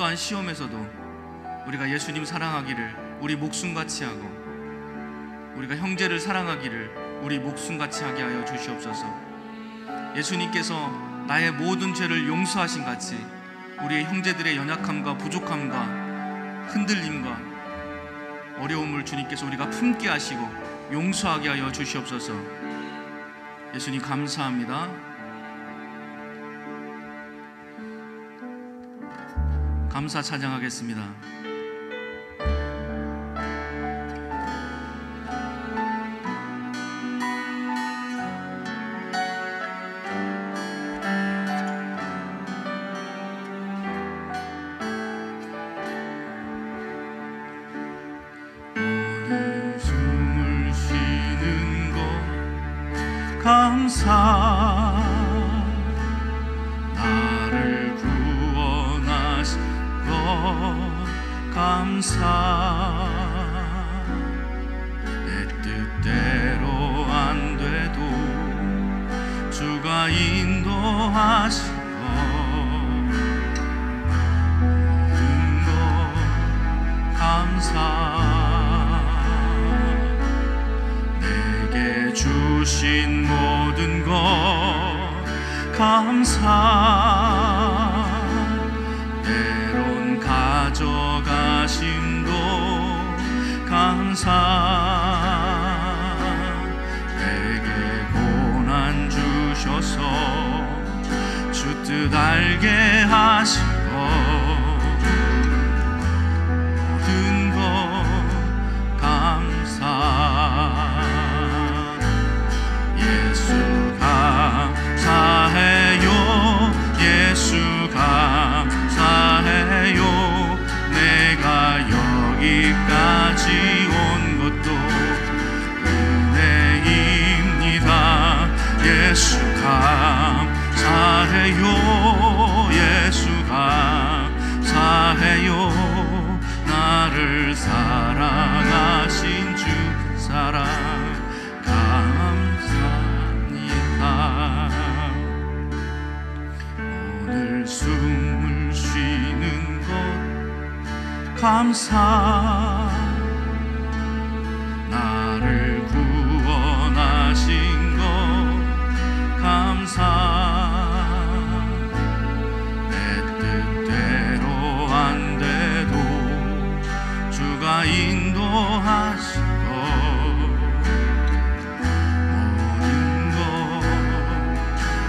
어떠한 시험에서도 우리가 예수님 사랑하기를 우리 목숨같이 하고, 우리가 형제를 사랑하기를 우리 목숨같이 하게 하여 주시옵소서. 예수님께서 나의 모든 죄를 용서하신 같이 우리의 형제들의 연약함과 부족함과 흔들림과 어려움을 주님께서 우리가 품게 하시고 용서하게 하여 주시옵소서. 예수님 감사합니다. 감사 찬양하겠습니다. 오늘 숨을 쉬는 것 감사, 나를 구원하신 것 감사. 내 뜻대로 안 돼도 주가 인도하신 모든 것 감사. 내게 주신 모든 것 감사. 때론 가져가심도 감사. 내게 고난 주셔서 주 뜻 알게 하시고 모든 것 감사. 예수 감사해요. 예수 감사해요. 내가 여기까지 온 것도 은혜입니다. 예수 감사해요. 예수 감사해요. 나를 사랑하신 주 사랑 감사합니다. 오늘 숨을 쉬는 것 감사. 나를 구원하신 것 감사. 내 뜻대로 안 돼도 주가 인도하신 것 모든 것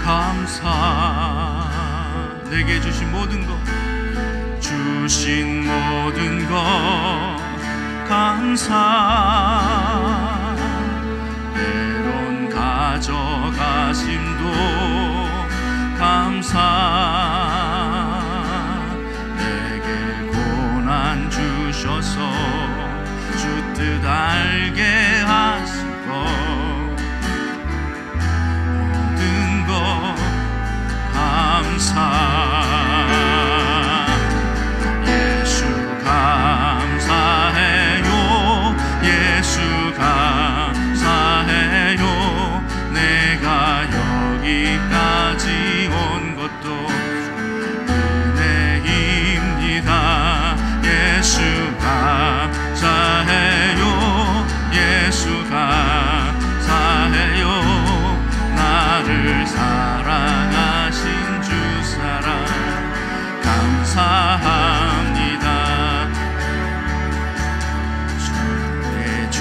감사. 내게 주신 모든 것, 주신 모든 것 감사. 때론 가져가심도 감사. 내게 고난 주셔서 주 뜻 알게 하시고 모든 것 감사. 예수 감사해요. 예수 감사해요. 내가 여기까지 온 것도 은혜입니다. 예수 감사해요. 예수 감사해요. 나를 사랑하신 주 사랑 감사합니다. 내 주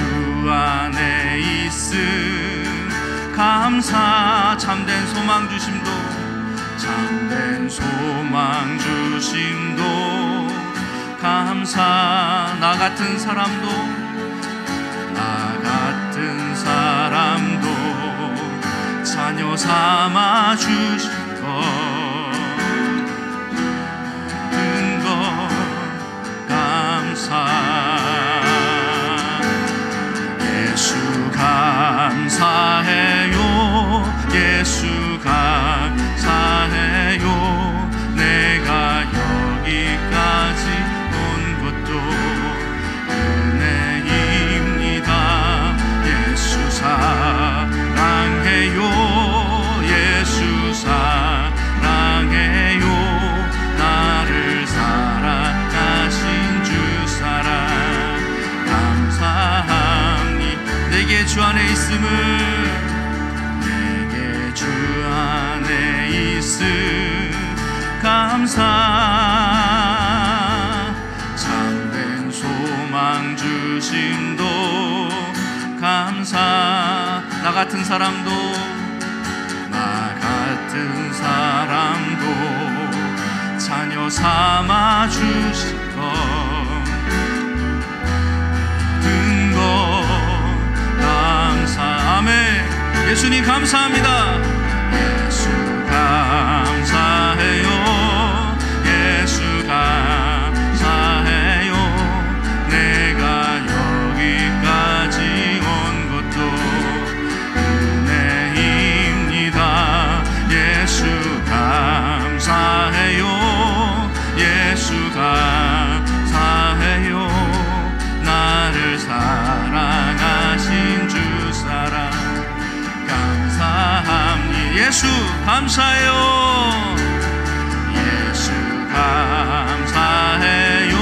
안에 있음 감사. 참된 소망 주심도, 참된 소망 주심도 감사. 나 같은 사람도, 나 같은 사람도 자녀 삼아 주신 것 모든 것 감사. 예수 감사해요. 예수 감사해요. 내가 여기까지 온 것도 은혜입니다. 예수 사랑해요. 예수 사랑 주 안에 있음을, 내게 주 안에 있음 감사, 참된 소망 주심도 감사. 나 같은 사람도 자녀 삼아 주신 것, 모든 것 감사. 아멘. 예수님 감사합니다. 예수 감사해요. 예수 감사해요. 내가 여기까지 온 것도 은혜입니다. 예수 감사해요. 예수 감사해요. 나를 사랑하신 주 사랑 감사합니다. 예수 감사해요. 예수 감사해요.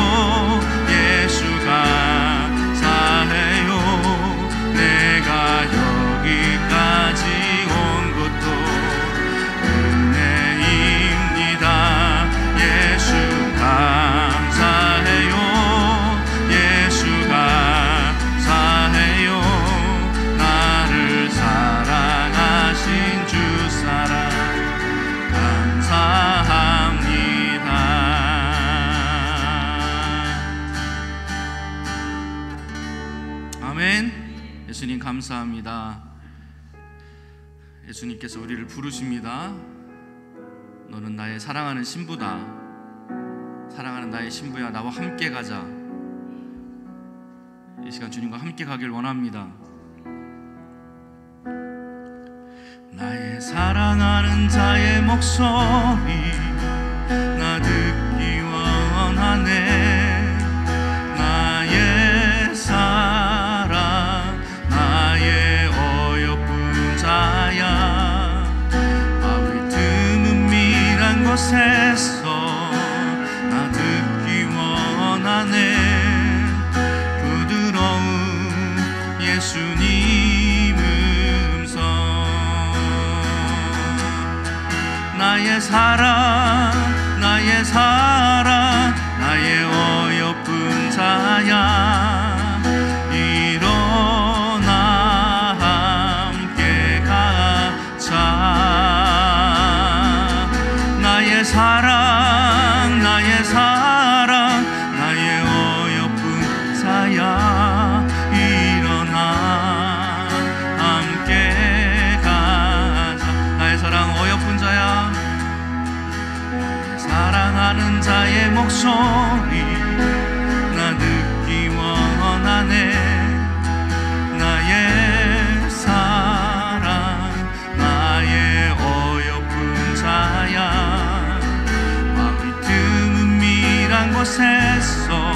예수 감사해요. 내가 여기까지 온 것도 은혜입니다. 예수 감사해요. 예수 감사해요. 나를 사랑하신 주 사랑 감사합니다. 아멘. 예수님 감사합니다. 예수님께서 우리를 부르십니다. 너는 나의 사랑하는 신부다. 사랑하는 나의 신부야, 나와 함께 가자. 이 시간 주님과 함께 가길 원합니다. 나의 사랑하는 자의 목소리 나 듣기 원하네. 나의 사랑 나의 어여쁜 자야. 아무리 드문 미란 곳에서 나 듣기 원하네. 부드러운 예수님 음성. 나의 사랑 나의 사랑 나의 어여쁜 자야. 일어나 함께 가자. 나의 사랑 나의 사랑 나의 어여쁜 자야. 일어나 함께 가자. 나의 사랑 어여쁜 자야. 사랑하는 자의 목소리 나 듣기 원하네. 나의 사랑 나의 어여쁜 자야. 마음이 드문 미란 곳에서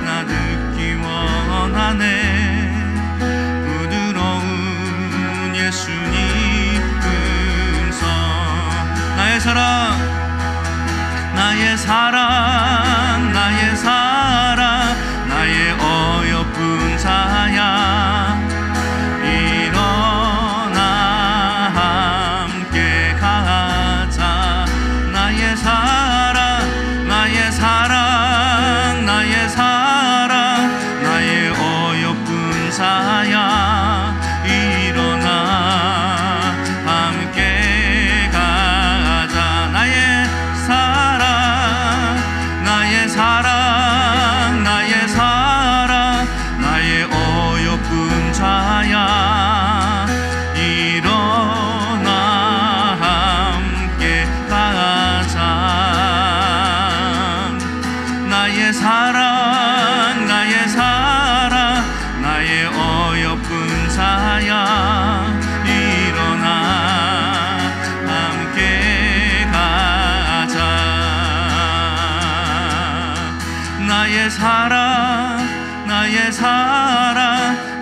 나 듣기 원하네. 부드러운 예수님 음성. 나의 사랑 나의 사랑 나의 사랑 나의 어여쁜 자야. 일어나 함께 가자. 나의 사랑 나의 사랑 나의 사랑 나의 어여쁜 자야. 일어나 함께 가자. 나의 사랑 나의 사랑 나의 사랑 나의 어여쁜 자야. 일어나 함께 가자. 나의 사랑 나의 사랑 나의 어여쁜 자야. 일어나 함께 가자. 나의 사랑 나의 사랑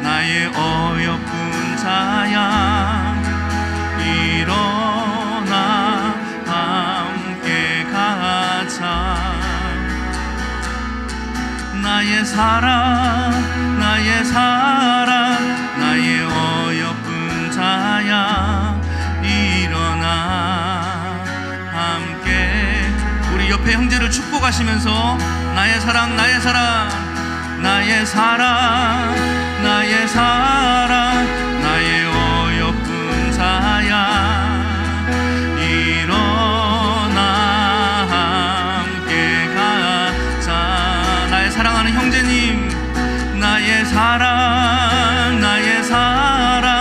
나의 어여쁜 자야. 일어나 함께 가자. 나의 사랑 나의 사랑 나의 어여쁜 자야 일어나. 함께 우리 옆에 형제를 축복하시면서 나의 사랑 나의 사랑 나의 사랑 나의 사랑 나의 어여쁜 자야 일어나. 함께 가자. 나의 사랑하는 형제님, 나의 사랑 나의 사랑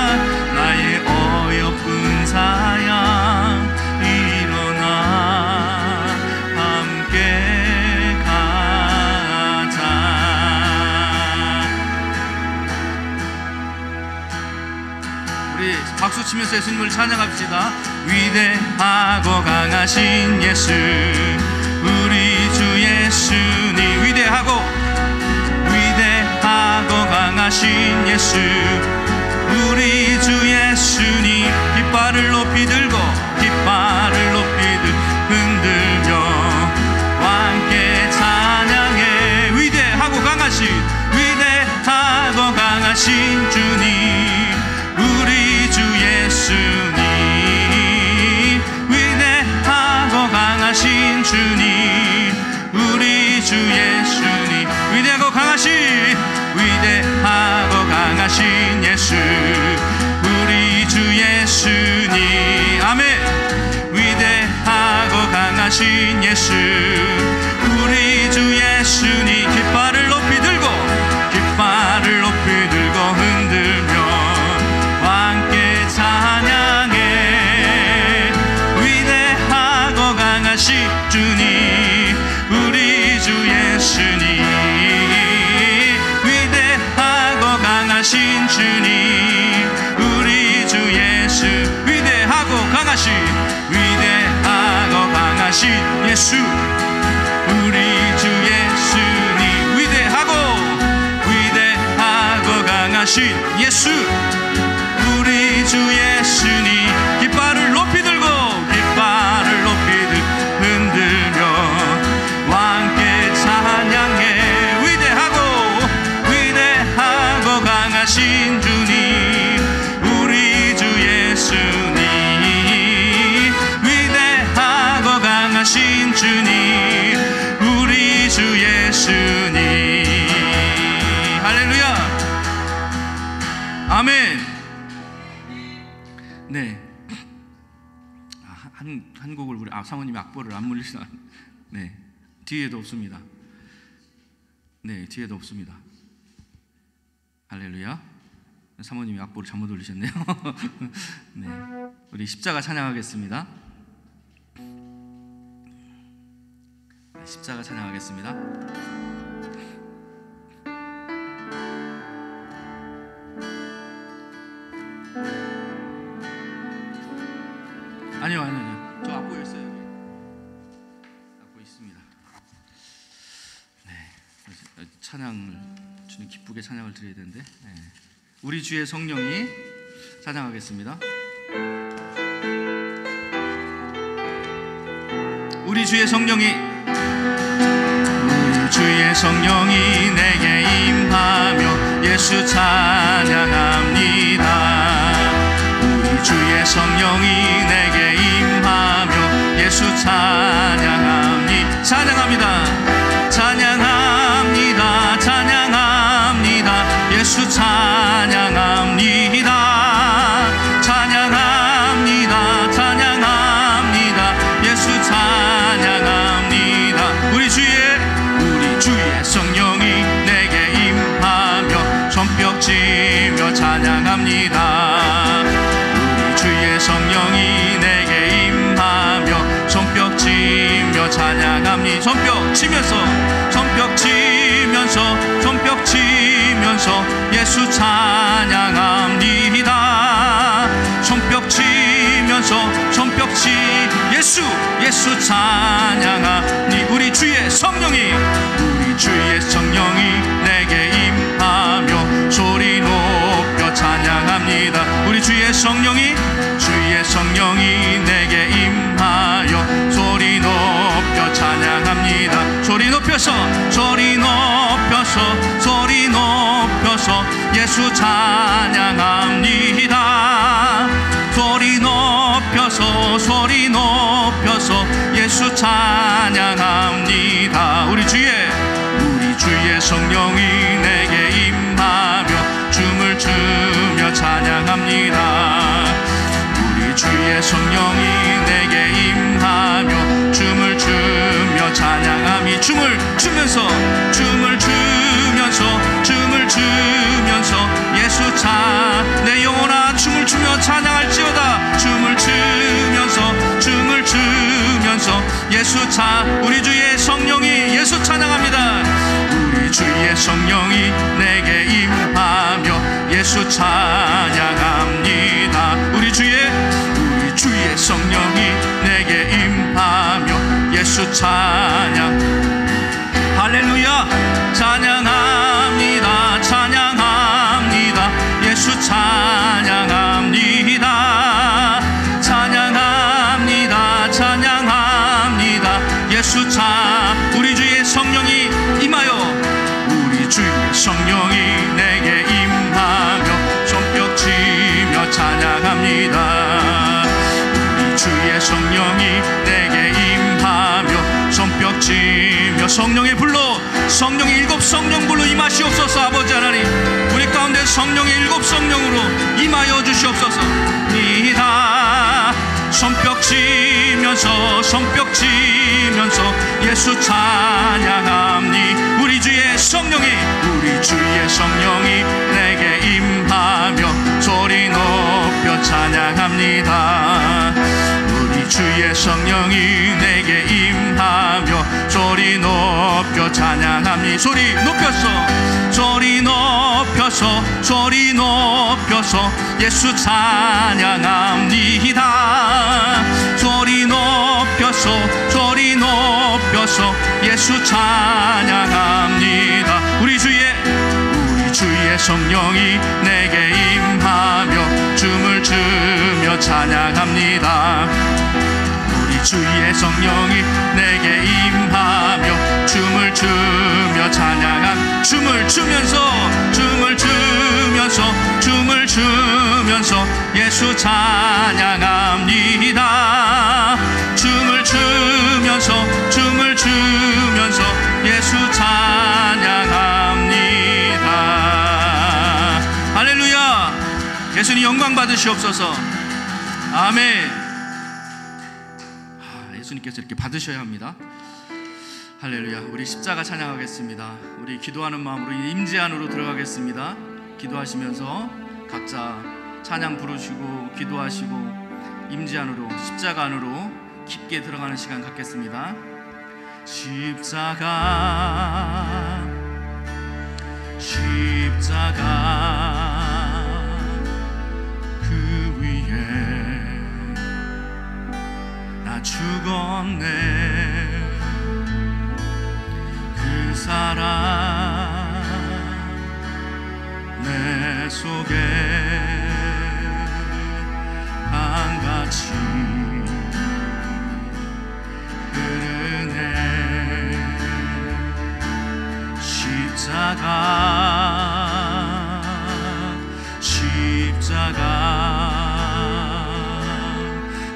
나의 어여쁜 자야 일어나. 함께 가자. 우리 박수 치면서 예수님을 찬양합시다. 위대하고 강하신 예수, 우리 주 예수님. 위대하고 강하신 예수, 우리 주 예수님. 깃발을 높이 들고 깃발을 높이 흔들며 함께 찬양해. 위대하고 강하신 주님, 우리 주 예수님. 위대하고 강하신 주님, 우리 주 예수님. 위대하고 강하신 예수, 우리 주 예수님. 아멘. 위대하고 강하신 예수, 우리 주 예수님. 깃발을 높이 들고 흔들며 함께 찬양해. 위대하고 강하신 주님, 우리 주 예수님. 강하신 주님, 우리 주 예수. 위대하고 강하신 예수, 우리 주 예수님. 위대하고 강하신 예수, 우리 주 예수님. 깃발을 높이 들고 흔들며 함께 찬양해. 위대하고 강하신 주님, 우리 주 예수님. 위대하고 강하신 주님, 우리 주 예수님. 할렐루야. 아멘. 네. 한 곡을 우리 사모님이 악보를 안 물리시나? 네. 뒤에도 없습니다. 네, 뒤에도 없습니다. 할렐루야. 사모님이 악보를 잘못 올리셨네요. 네, 우리 십자가 찬양하겠습니다. 십자가 찬양하겠습니다. 아니요. 저 악보 있어요. 악보 있습니다. 네, 찬양을 주님 기쁘게 찬양을 드려야 되는데. 네. 우리 주의 성령이 찬양하겠습니다. 우리 주의 성령이 내게 임하며 예수 찬양합니다. 우리 주의 성령이 내게 임하며 예수 찬양합니다. 찬양합니다. 예수 찬양합니다. 예수 찬양합니다. 우리 주의 성령이 내게 임하며 손뼉치며 찬양합니다. 우리 주의 성령이 내게 임하며 손뼉치며 찬양합니다. 손뼉치면서 예수 찬양합니다. 예수 찬양하니. 우리 주의 성령이 내게 임하며 소리 높여 찬양합니다. 우리 주의 성령이 내게 임하여 소리 높여 찬양합니다. 소리 높여 높여서 소리 높여서 소리 높여서 예수 찬양합니다. 소리 높여서 소리 높여서 예수 찬양합니다. 우리 주의 성령이 내게 임하며 춤을 추며 찬양합니다. 우리 주의 성령이 내게 임하며 춤을 추며 찬양함이 춤을 추면서 예수 내 영혼아 춤을 추며 찬양할지어다. 춤을 추면서 예수 우리 주의 성령이 예수 찬양합니다. 우리 주의 성령이 내게 임하며 예수 찬양합니다. 우리 주의 성령이 내게 임하며 예수 찬양 할렐루야 찬양합니다. 찬양합니다. 예수 찬양합니다. 찬양합니다. 찬양합니다. 예수 우리 주의 성령이 임하여 우리 주의 성령이 내게 임하며 손뼉 치며 찬양합니다. 우리 주의 성령이 내게 임하며 손뼉 치며 성령의 불로 성령의 일곱 성령불로 임하시옵소서. 아버지 하나님 우리 가운데 성령의 일곱 성령으로 임하여 주시옵소서. 니다 손뼉 치면서 예수 찬양합니. 우리 주의 성령이 내게 임하며 소리 높여 찬양합니다. 우리 주의 성령이 내게 임하며 소리 높여 찬양합니. 소리 높여서 예수 찬양합니다. 소리 높여서 예수 찬양합니다. 우리 주의 성령이 내게 임하며 춤을 추며 찬양합니다. 우리 주의 성령이 내게 임하며 춤을 추며 찬양함. 춤을 추면서 예수 찬양합니다. 춤을 추면서 예수 찬양합니다. 할렐루야. 예수님 영광 받으시옵소서. 아멘. 예수님께서 이렇게 받으셔야 합니다. 할렐루야. 우리 십자가 찬양하겠습니다. 우리 기도하는 마음으로 임재 안으로 들어가겠습니다. 기도하시면서 각자 찬양 부르시고 기도하시고 임재 안으로 십자가 안으로 깊게 들어가는 시간 갖겠습니다. 십자가 그 위에 나 죽었네. 그 사랑 내 속에 강같이 흐르네. 십자가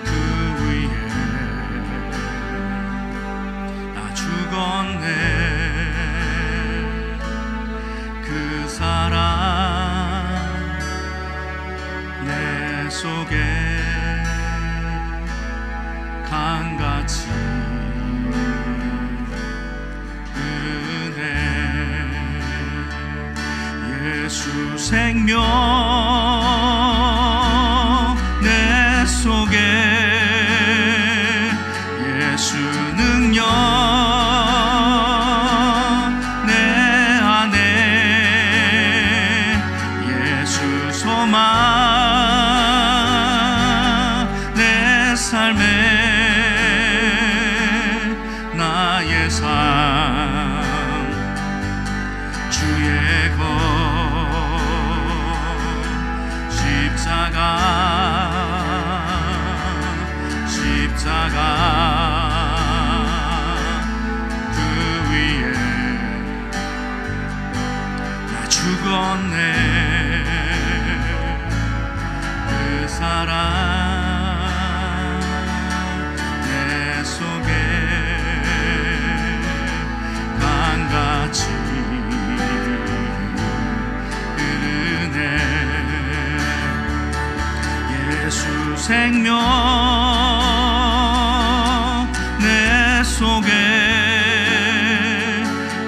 그 위에 나 죽었네. 그 사랑 내 속에 강같이 흐르네. 예수 생명 내 속에 예수 능력 내 안에 예수 소망 내 삶에 나의 삶 주의 것 죽었네. 그 사랑 내 속에 강같이 흐르네. 예수 생명 내 속에,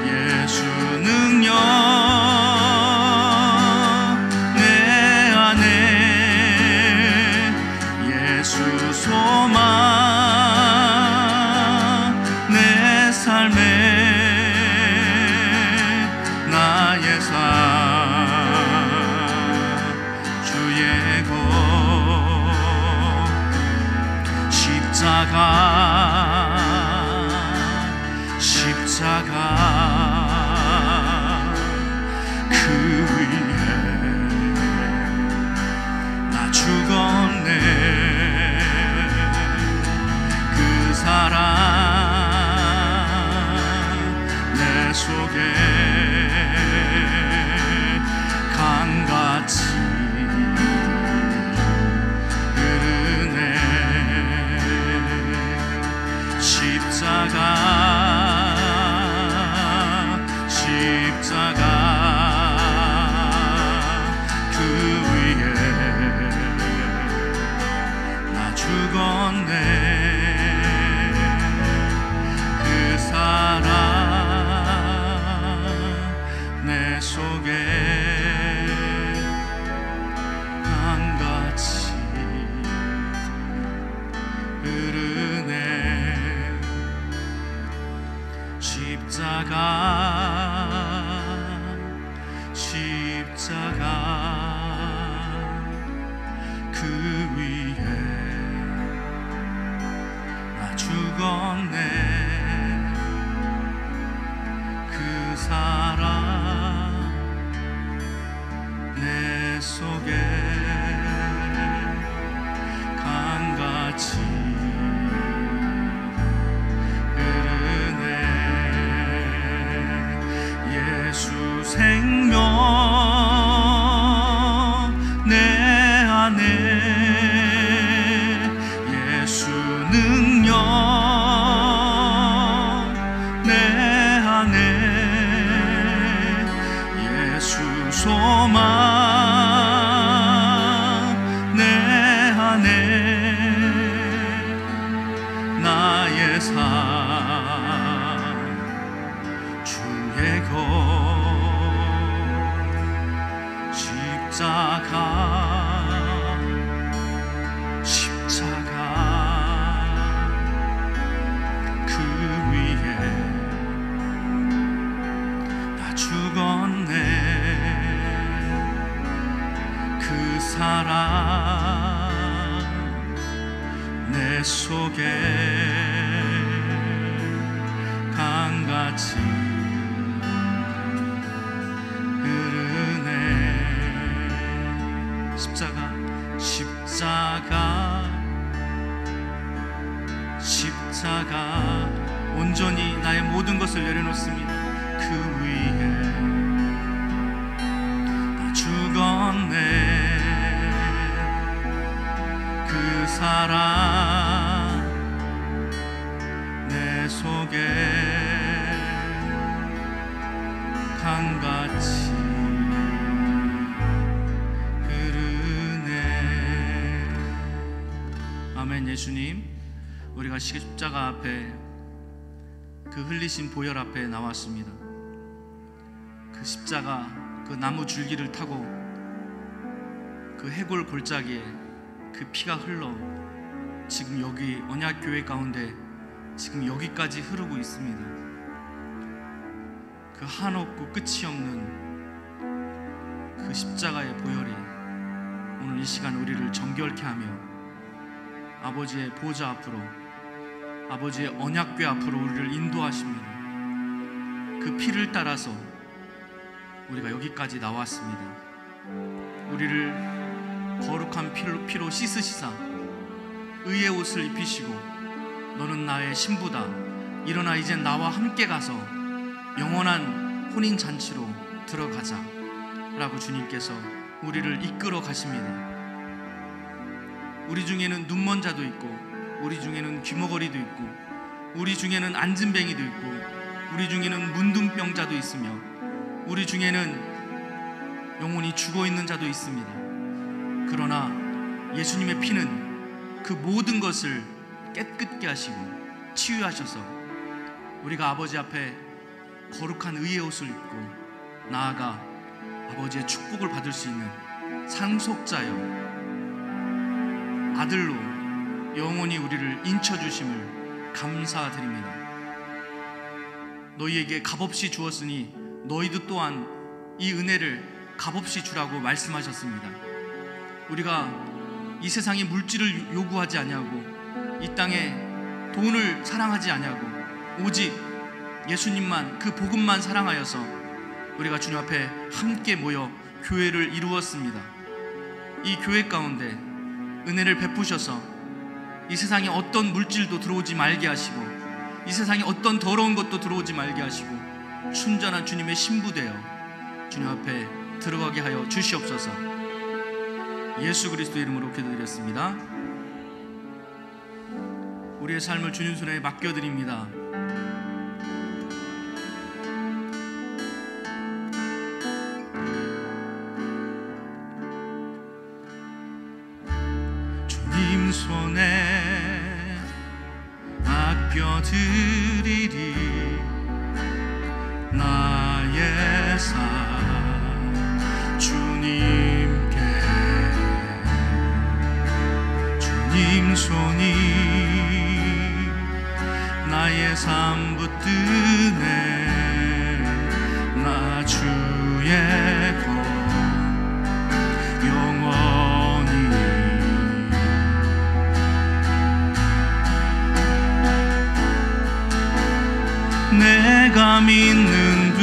예수 능력 내 안에, 예수 소망 내 삶에, 나의 삶 주의 것. 십자가 그 위에 나 죽었네. 그 사랑 내 속에 강같이 흐르네. 십자가 그 위에 나 죽었네. 그 사랑 내 속에 강같이 흐르네. 십자가 그 위에 나 죽었네. 그 사랑 내 속에 강같이 흐르네. 예수 생명 내 안에, 예수 능력 내 안에, 예수 소망 내 안에, 나의 삶 주의 것. 십자가 그 위에 나 죽었네. 그 사랑 내 속에 강같이 십자가 온전히 나의 모든 것을 내려놓습니다. 그 위에 나 죽었네. 그 사랑 내 속에 강같이 아멘. 예수님, 우리가 십자가 앞에 그 흘리신 보혈 앞에 나왔습니다. 그 십자가 그 나무 줄기를 타고 그 해골 골짜기에 그 피가 흘러 지금 여기 언약교회 가운데 지금 여기까지 흐르고 있습니다. 그 한없고 끝이 없는 그 십자가의 보혈이 오늘 이 시간 우리를 정결케 하며 아버지의 보좌 앞으로, 아버지의 언약궤 앞으로 우리를 인도하십니다. 그 피를 따라서 우리가 여기까지 나왔습니다. 우리를 거룩한 피로 씻으시사 의의 옷을 입히시고 너는 나의 신부다, 일어나 이제 나와 함께 가서 영원한 혼인잔치로 들어가자 라고 주님께서 우리를 이끌어 가십니다. 우리 중에는 눈먼 자도 있고, 우리 중에는 귀머거리도 있고, 우리 중에는 안진뱅이도 있고, 우리 중에는 문둥병자도 있으며, 우리 중에는 영혼이 죽어있는 자도 있습니다. 그러나 예수님의 피는 그 모든 것을 깨끗게 하시고 치유하셔서 우리가 아버지 앞에 거룩한 의의 옷을 입고 나아가 아버지의 축복을 받을 수 있는 상속자여 아들로 영원히 우리를 인쳐주심을 감사드립니다. 너희에게 값없이 주었으니 너희도 또한 이 은혜를 값없이 주라고 말씀하셨습니다. 우리가 이 세상의 물질을 요구하지 아니하고 이 땅에 돈을 사랑하지 아니하고 오직 예수님만, 그 복음만 사랑하여서 우리가 주님 앞에 함께 모여 교회를 이루었습니다. 이 교회 가운데 은혜를 베푸셔서 이 세상에 어떤 물질도 들어오지 말게 하시고 이 세상에 어떤 더러운 것도 들어오지 말게 하시고 순전한 주님의 신부되어 주님 앞에 들어가게 하여 주시옵소서. 예수 그리스도 이름으로 기도드렸습니다. 우리의 삶을 주님 손에 맡겨드립니다. 주님 손에 맡겨드리리. 나의 삶 주님께, 주님 손이 나의 삶 붙드네. 나 주의 것 영원히 내가 믿는 분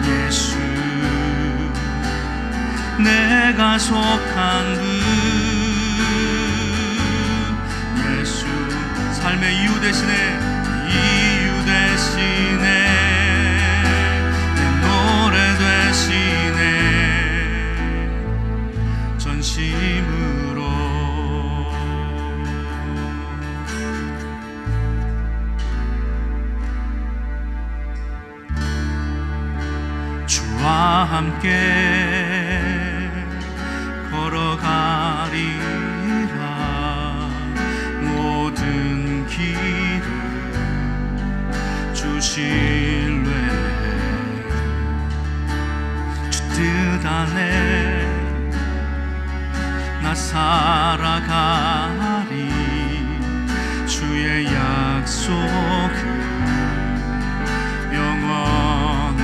예수, 내가 속한 분 예수, 삶의 이유 대신에 내 노래 되시네. 전심으로 주와 함께 걸어가리라. 모든 길을 주실래. 주 뜻 안에 나 살아가리. 주의 약속은 영원해.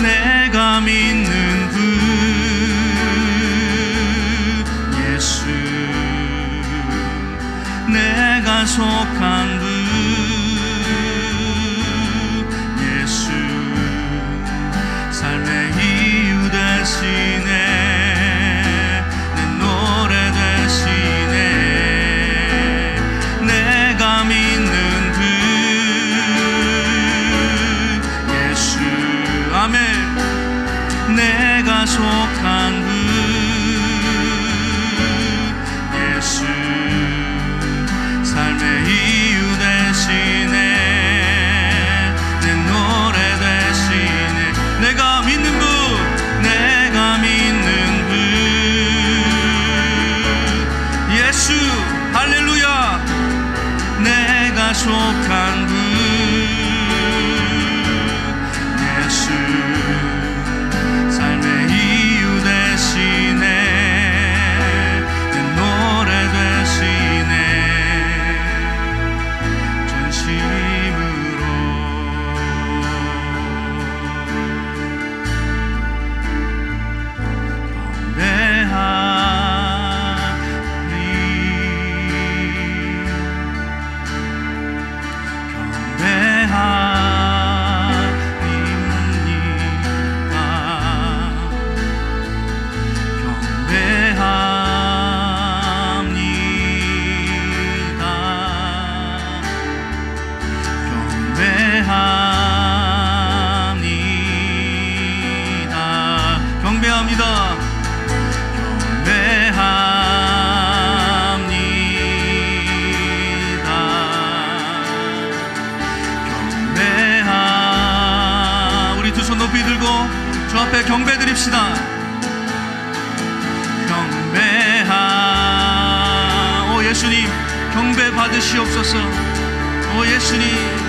내가 믿는 분 예수, 내가 속한 분 예수, 삶의 이유 대신에 내 노래 대신에 내가 믿는 분 예수. 아멘. 내가 속한 분 예수, 삶의 이유 대신에 내 노래 대신에 내가 믿는 분, 내가 믿는 분 예수. 할렐루야. 내가 속한 분 예수, 삶의 이유 대신에 내 노래 대신에 전심으로 올려드립시다. 경배하, 오 예수님 경배 받으시옵소서. 오 예수님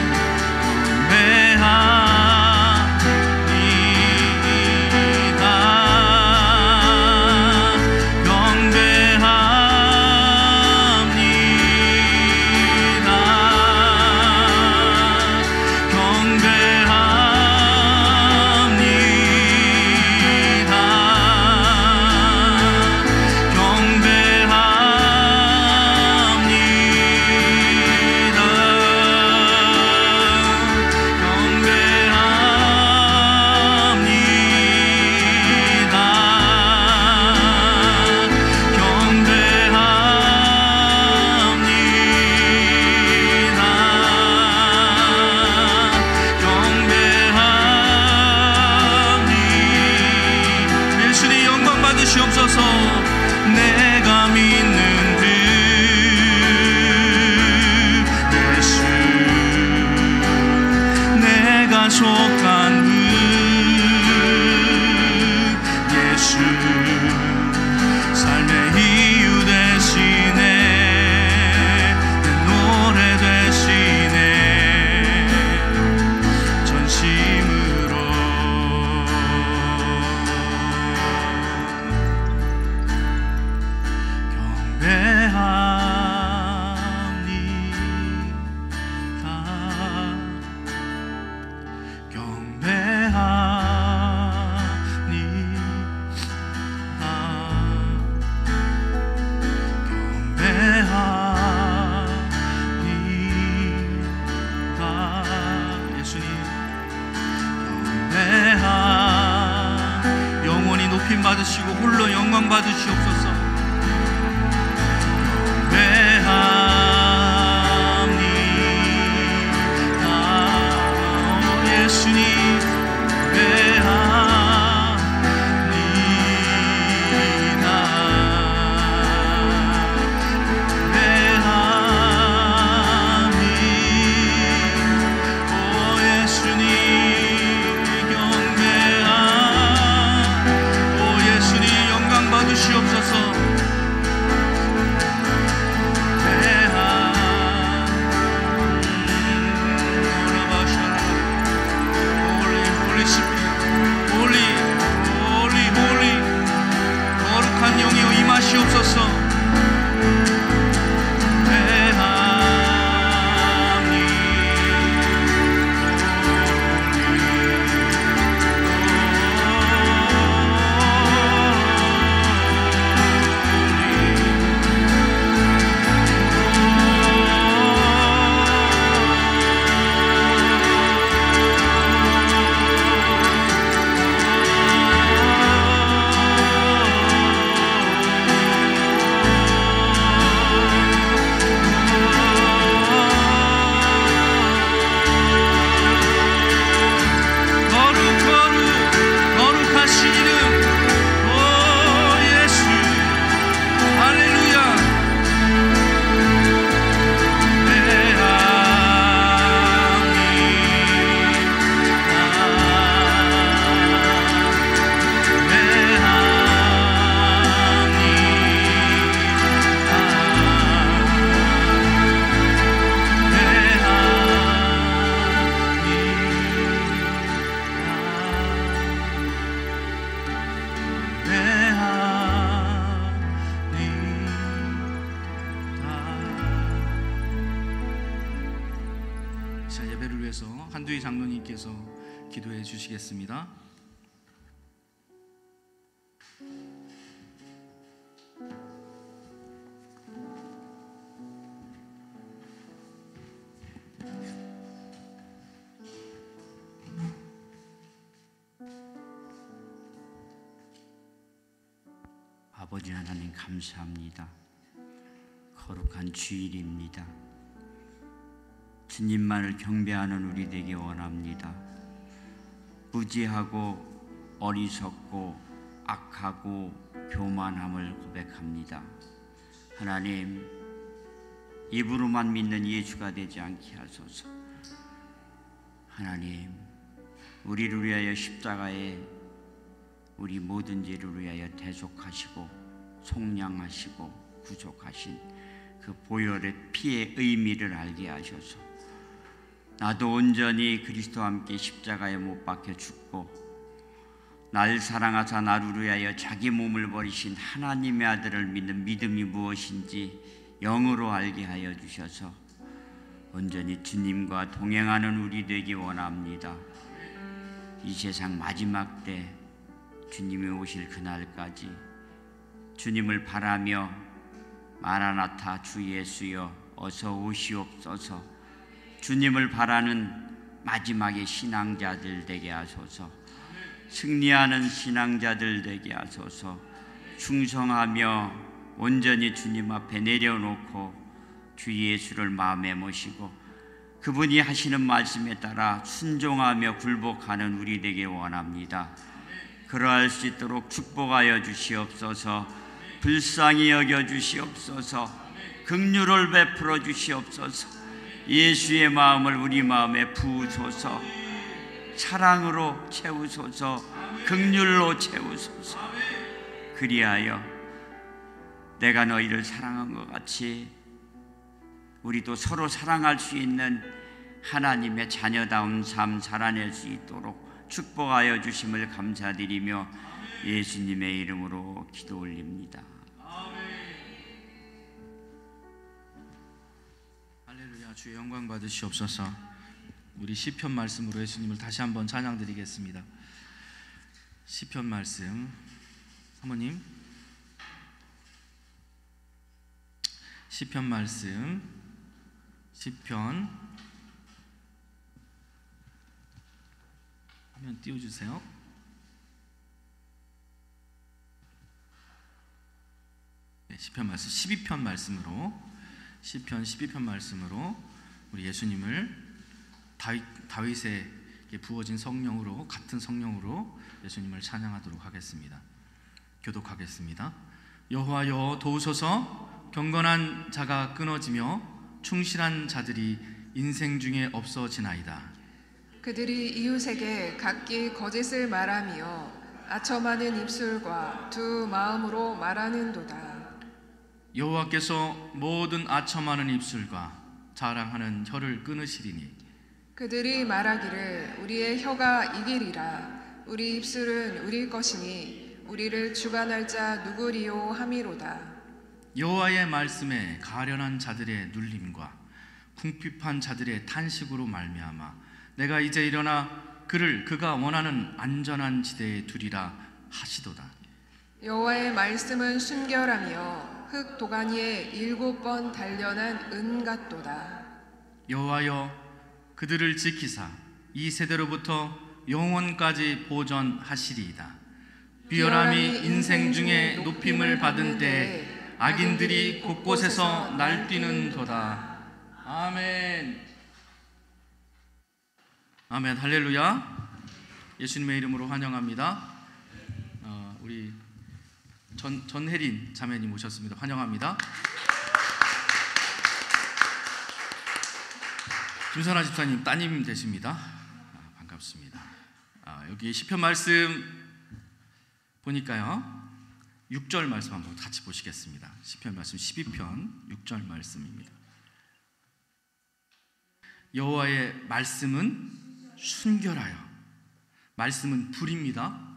주옵소서. 내가 믿는 그 예수, 내가 속한 그 예수, 삶의 이유 되시네, 내 노래 되시네, 전심으로 영원히 높임 받으시고 홀로 영광 받으시옵소서. 경배합니다. 예수님 경배합니다. 예배를 위해서 한두희 장로님께서 기도해 주시겠습니다. 아버지 하나님 감사합니다. 거룩한 주일입니다. 주님만을 경배하는 우리 되기 원합니다. 무지하고 어리석고 악하고 교만함을 고백합니다. 하나님, 입으로만 믿는 예수가 되지 않게 하소서. 하나님, 우리를 위하여 십자가에 우리 모든 죄를 위하여 대속하시고 속량하시고 구속하신 그 보혈의 피의 의미를 알게 하셔서 나도 온전히 그리스도와 함께 십자가에 못 박혀 죽고 날 사랑하사 나를 위하여 자기 몸을 버리신 하나님의 아들을 믿는 믿음이 무엇인지 영으로 알게 하여 주셔서 온전히 주님과 동행하는 우리 되기 원합니다. 이 세상 마지막 때 주님이 오실 그날까지 주님을 바라며 마라나타 주 예수여 어서 오시옵소서, 주님을 바라는 마지막의 신앙자들 되게 하소서, 승리하는 신앙자들 되게 하소서, 충성하며 온전히 주님 앞에 내려놓고 주 예수를 마음에 모시고 그분이 하시는 말씀에 따라 순종하며 굴복하는 우리 되게 원합니다. 그러할 수 있도록 축복하여 주시옵소서, 불쌍히 여겨 주시옵소서, 긍휼을 베풀어 주시옵소서, 예수의 마음을 우리 마음에 부으소서, 사랑으로 채우소서, 긍휼로 채우소서. 그리하여 내가 너희를 사랑한 것 같이 우리도 서로 사랑할 수 있는 하나님의 자녀다운 삶 살아낼 수 있도록 축복하여 주심을 감사드리며 예수님의 이름으로 기도 올립니다. 할렐루야. 주의 영광 받으시옵소서. 우리 시편 말씀으로 예수님을 다시 한번 찬양드리겠습니다. 시편 말씀, 사모님, 시편 말씀, 시편 화면 띄워주세요. 네, 시편 말씀 12편 말씀으로, 시편 12편 말씀으로 우리 예수님을 다윗에게 부어진 성령으로, 같은 성령으로 예수님을 찬양하도록 하겠습니다. 교독하겠습니다. 여호와여 도우소서. 경건한 자가 끊어지며 충실한 자들이 인생 중에 없어지나이다. 그들이 이웃에게 각기 거짓을 말하며 아첨하는 입술과 두 마음으로 말하는도다. 여호와께서 모든 아첨하는 입술과 자랑하는 혀를 끊으시리니 그들이 말하기를 우리의 혀가 이기리라. 우리 입술은 우리 것이니 우리를 주관할 자 누구리요 함이로다. 여호와의 말씀에 가련한 자들의 눌림과 궁핍한 자들의 탄식으로 말미암아 내가 이제 일어나 그가 원하는 안전한 지대에 두리라 하시도다. 여호와의 말씀은 순결하며 흙 도가니에 7번 단련한 은 같도다. 여호와여 그들을 지키사 이 세대로부터 영원까지 보존하시리이다. 비열함이 인생 중에 높임을 받은 때에 악인들이 곳곳에서 날뛰는도다. 아멘. 아멘. 할렐루야. 예수님의 이름으로 환영합니다. 우리 전혜린 자매님 오셨습니다. 환영합니다. 김선아 집사님 따님 되십니다. 반갑습니다. 여기 시편 말씀 보니까요, 6절 말씀 한번 같이 보시겠습니다. 시편 말씀 12편 6절 말씀입니다. 여호와의 말씀은 순결하여, 말씀은 불입니다.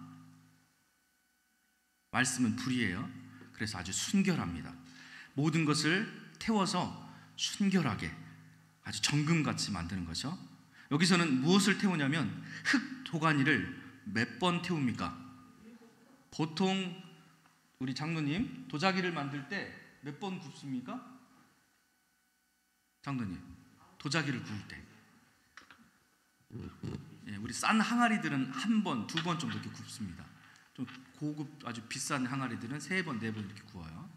말씀은 불이에요. 그래서 아주 순결합니다. 모든 것을 태워서 순결하게 아주 정금같이 만드는 거죠. 여기서는 무엇을 태우냐면 흙 도가니를 몇 번 태웁니까? 보통 우리 장로님 도자기를 만들 때 몇 번 굽습니까? 장로님 도자기를 구울 때, 우리 싼 항아리들은 한 번, 두 번 정도 이렇게 굽습니다. 좀 고급 아주 비싼 항아리들은 3번, 4번 이렇게 구워요.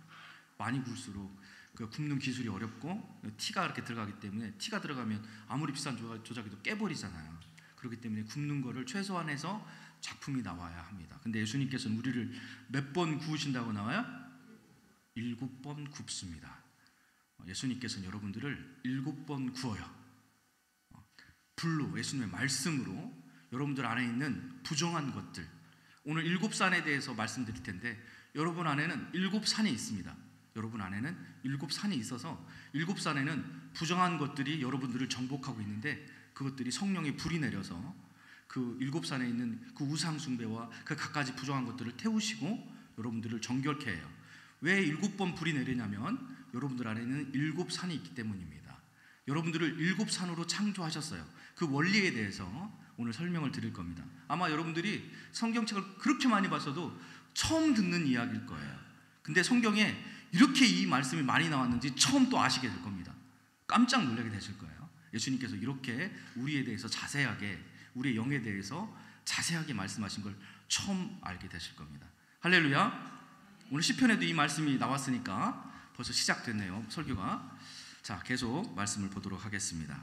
많이 구울수록 그 굽는 기술이 어렵고 티가 이렇게 들어가기 때문에, 티가 들어가면 아무리 비싼 도자기도 깨버리잖아요. 그렇기 때문에 굽는 거를 최소한해서 작품이 나와야 합니다. 근데 예수님께서는 우리를 몇 번 구우신다고 나와요? 7번 굽습니다. 예수님께서는 여러분들을 7번 구워요. 불로, 예수님의 말씀으로 여러분들 안에 있는 부정한 것들, 오늘 7산에 대해서 말씀드릴 텐데 여러분 안에는 7산이 있습니다. 여러분 안에는 7산이 있어서 7산에는 부정한 것들이 여러분들을 정복하고 있는데 그것들이 성령의 불이 내려서 그 7산에 있는 그 우상 숭배와 그 갖가지 부정한 것들을 태우시고 여러분들을 정결케 해요. 왜 7번 불이 내리냐면 여러분들 안에는 7산이 있기 때문입니다. 여러분들을 7산으로 창조하셨어요. 그 원리에 대해서 오늘 설명을 드릴 겁니다. 아마 여러분들이 성경책을 그렇게 많이 봤어도 처음 듣는 이야기일 거예요. 근데 성경에 이렇게 이 말씀이 많이 나왔는지 처음 또 아시게 될 겁니다. 깜짝 놀라게 되실 거예요. 예수님께서 이렇게 우리에 대해서 자세하게, 우리의 영에 대해서 자세하게 말씀하신 걸 처음 알게 되실 겁니다. 할렐루야. 오늘 시편에도 이 말씀이 나왔으니까 벌써 시작됐네요, 설교가. 자, 계속 말씀을 보도록 하겠습니다.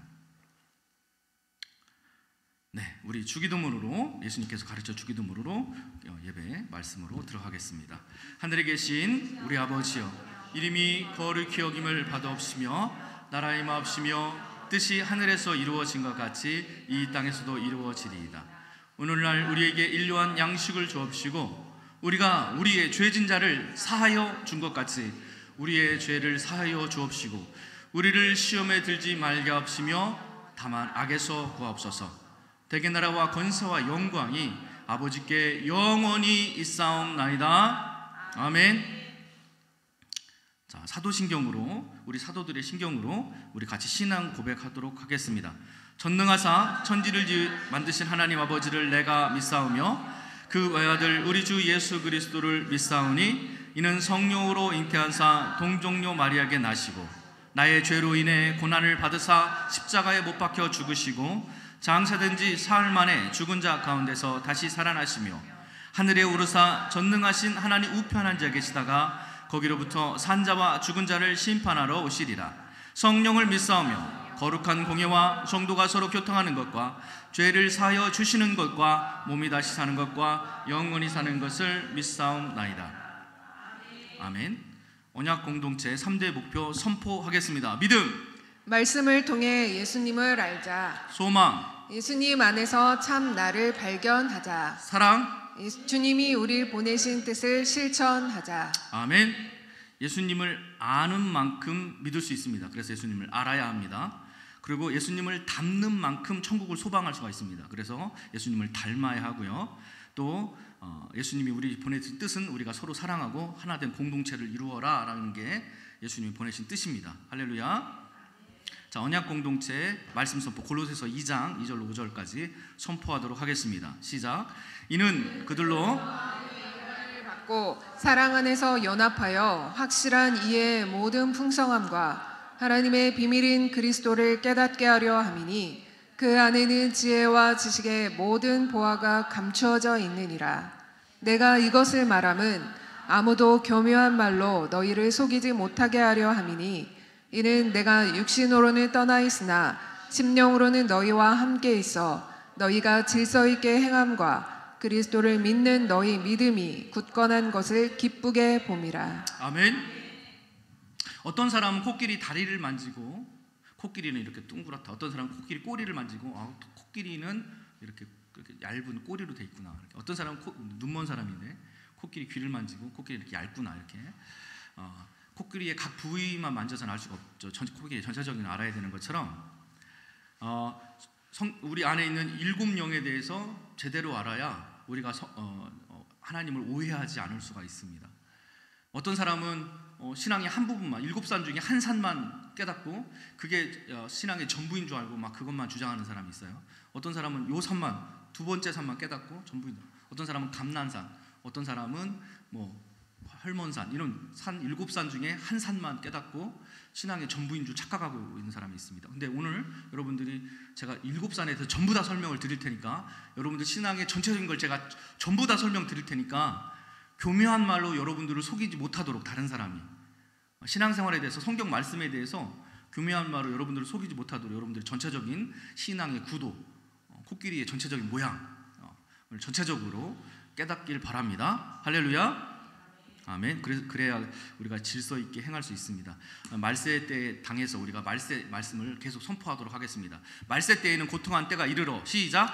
네, 우리 주기도문으로, 예수님께서 가르쳐 주기도문으로 예배 말씀으로 들어가겠습니다. 하늘에 계신 우리 아버지여, 이름이 거룩히 여김을 받아옵시며 나라의 임하옵시며 뜻이 하늘에서 이루어진 것 같이 이 땅에서도 이루어지리이다. 오늘날 우리에게 일용할 양식을 주옵시고 우리가 우리의 죄진 자를 사하여 준 것 같이 우리의 죄를 사하여 주옵시고 우리를 시험에 들지 말게 하옵시며 다만 악에서 구하옵소서. 대개 나라와 권세와 영광이 아버지께 영원히 있사옵나이다. 아멘. 자, 사도신경으로, 우리 사도들의 신경으로 우리 같이 신앙 고백하도록 하겠습니다. 전능하사 천지를 만드신 하나님 아버지를 내가 믿사오며 그 외아들 우리 주 예수 그리스도를 믿사오니 이는 성령으로 잉태한사 동정녀 마리아에게 나시고 나의 죄로 인해 고난을 받으사 십자가에 못 박혀 죽으시고 장사된 지 사흘 만에 죽은 자 가운데서 다시 살아나시며 하늘에 오르사 전능하신 하나님 우편한 자에 계시다가 거기로부터 산자와 죽은 자를 심판하러 오시리라. 성령을 믿사오며 거룩한 공예와 성도가 서로 교통하는 것과 죄를 사하여 주시는 것과 몸이 다시 사는 것과 영원히 사는 것을 믿사옵나이다. 아멘. 언약 공동체 3대 목표 선포하겠습니다. 믿음, 말씀을 통해 예수님을 알자. 소망, 예수님 안에서 참 나를 발견하자. 사랑, 주님이 우리를 보내신 뜻을 실천하자. 아멘. 예수님을 아는 만큼 믿을 수 있습니다. 그래서 예수님을 알아야 합니다. 그리고 예수님을 닮는 만큼 천국을 소망할 수가 있습니다. 그래서 예수님을 닮아야 하고요. 또 예수님이 우리 보내신 뜻은 우리가 서로 사랑하고 하나된 공동체를 이루어라 라는 게 예수님이 보내신 뜻입니다. 할렐루야. 자, 언약 공동체 말씀 선포 골로새서 2장 2절로 5절까지 선포하도록 하겠습니다. 시작. 이는 그들로 받고 사랑 안에서 연합하여 확실한 이해의 모든 풍성함과 하나님의 비밀인 그리스도를 깨닫게 하려 함이니 그 안에는 지혜와 지식의 모든 보화가 감추어져 있느니라. 내가 이것을 말함은 아무도 교묘한 말로 너희를 속이지 못하게 하려 함이니 이는 내가 육신으로는 떠나 있으나 심령으로는 너희와 함께 있어 너희가 질서 있게 행함과 그리스도를 믿는 너희 믿음이 굳건한 것을 기쁘게 봄이라. 아멘. 어떤 사람은 코끼리 다리를 만지고 코끼리는 이렇게 둥그랗다. 어떤 사람은 코끼리 꼬리를 만지고 코끼리는 이렇게 얇은 꼬리로 돼 있구나. 이렇게. 어떤 사람은 눈먼 사람인데 코끼리 귀를 만지고 코끼리 이렇게 얇구나 이렇게. 코끼리의 각 부위만 만져서는 알 수가 없죠. 코끼리의 전체적인 알아야 되는 것처럼 우리 안에 있는 7영에 대해서 제대로 알아야 우리가 하나님을 오해하지 않을 수가 있습니다. 어떤 사람은 신앙의 한 부분만, 7산 중에 한 산만 깨닫고 그게 신앙의 전부인 줄 알고 막 그것만 주장하는 사람이 있어요. 어떤 사람은 요 산만, 두 번째 산만 깨닫고 전부인. 어떤 사람은 감난산, 어떤 사람은 헐몬산, 이런 산 7산 중에 한 산만 깨닫고 신앙의 전부인 줄 착각하고 있는 사람이 있습니다. 근데 오늘 여러분들이 제가 7산에서 전부 다 설명을 드릴 테니까 여러분들 신앙의 전체적인 걸 제가 전부 다 설명 드릴 테니까 교묘한 말로 여러분들을 속이지 못하도록 다른 사람이 신앙생활에 대해서 성경 말씀에 대해서 교묘한 말로 여러분들을 속이지 못하도록 여러분들의 전체적인 신앙의 구도, 코끼리의 전체적인 모양 전체적으로 깨닫길 바랍니다. 할렐루야. 아멘. 그래야 우리가 질서 있게 행할 수 있습니다. 말세 때 당해서 우리가 말세 말씀을 계속 선포하도록 하겠습니다. 말세 때에는 고통한 때가 이르러 시작.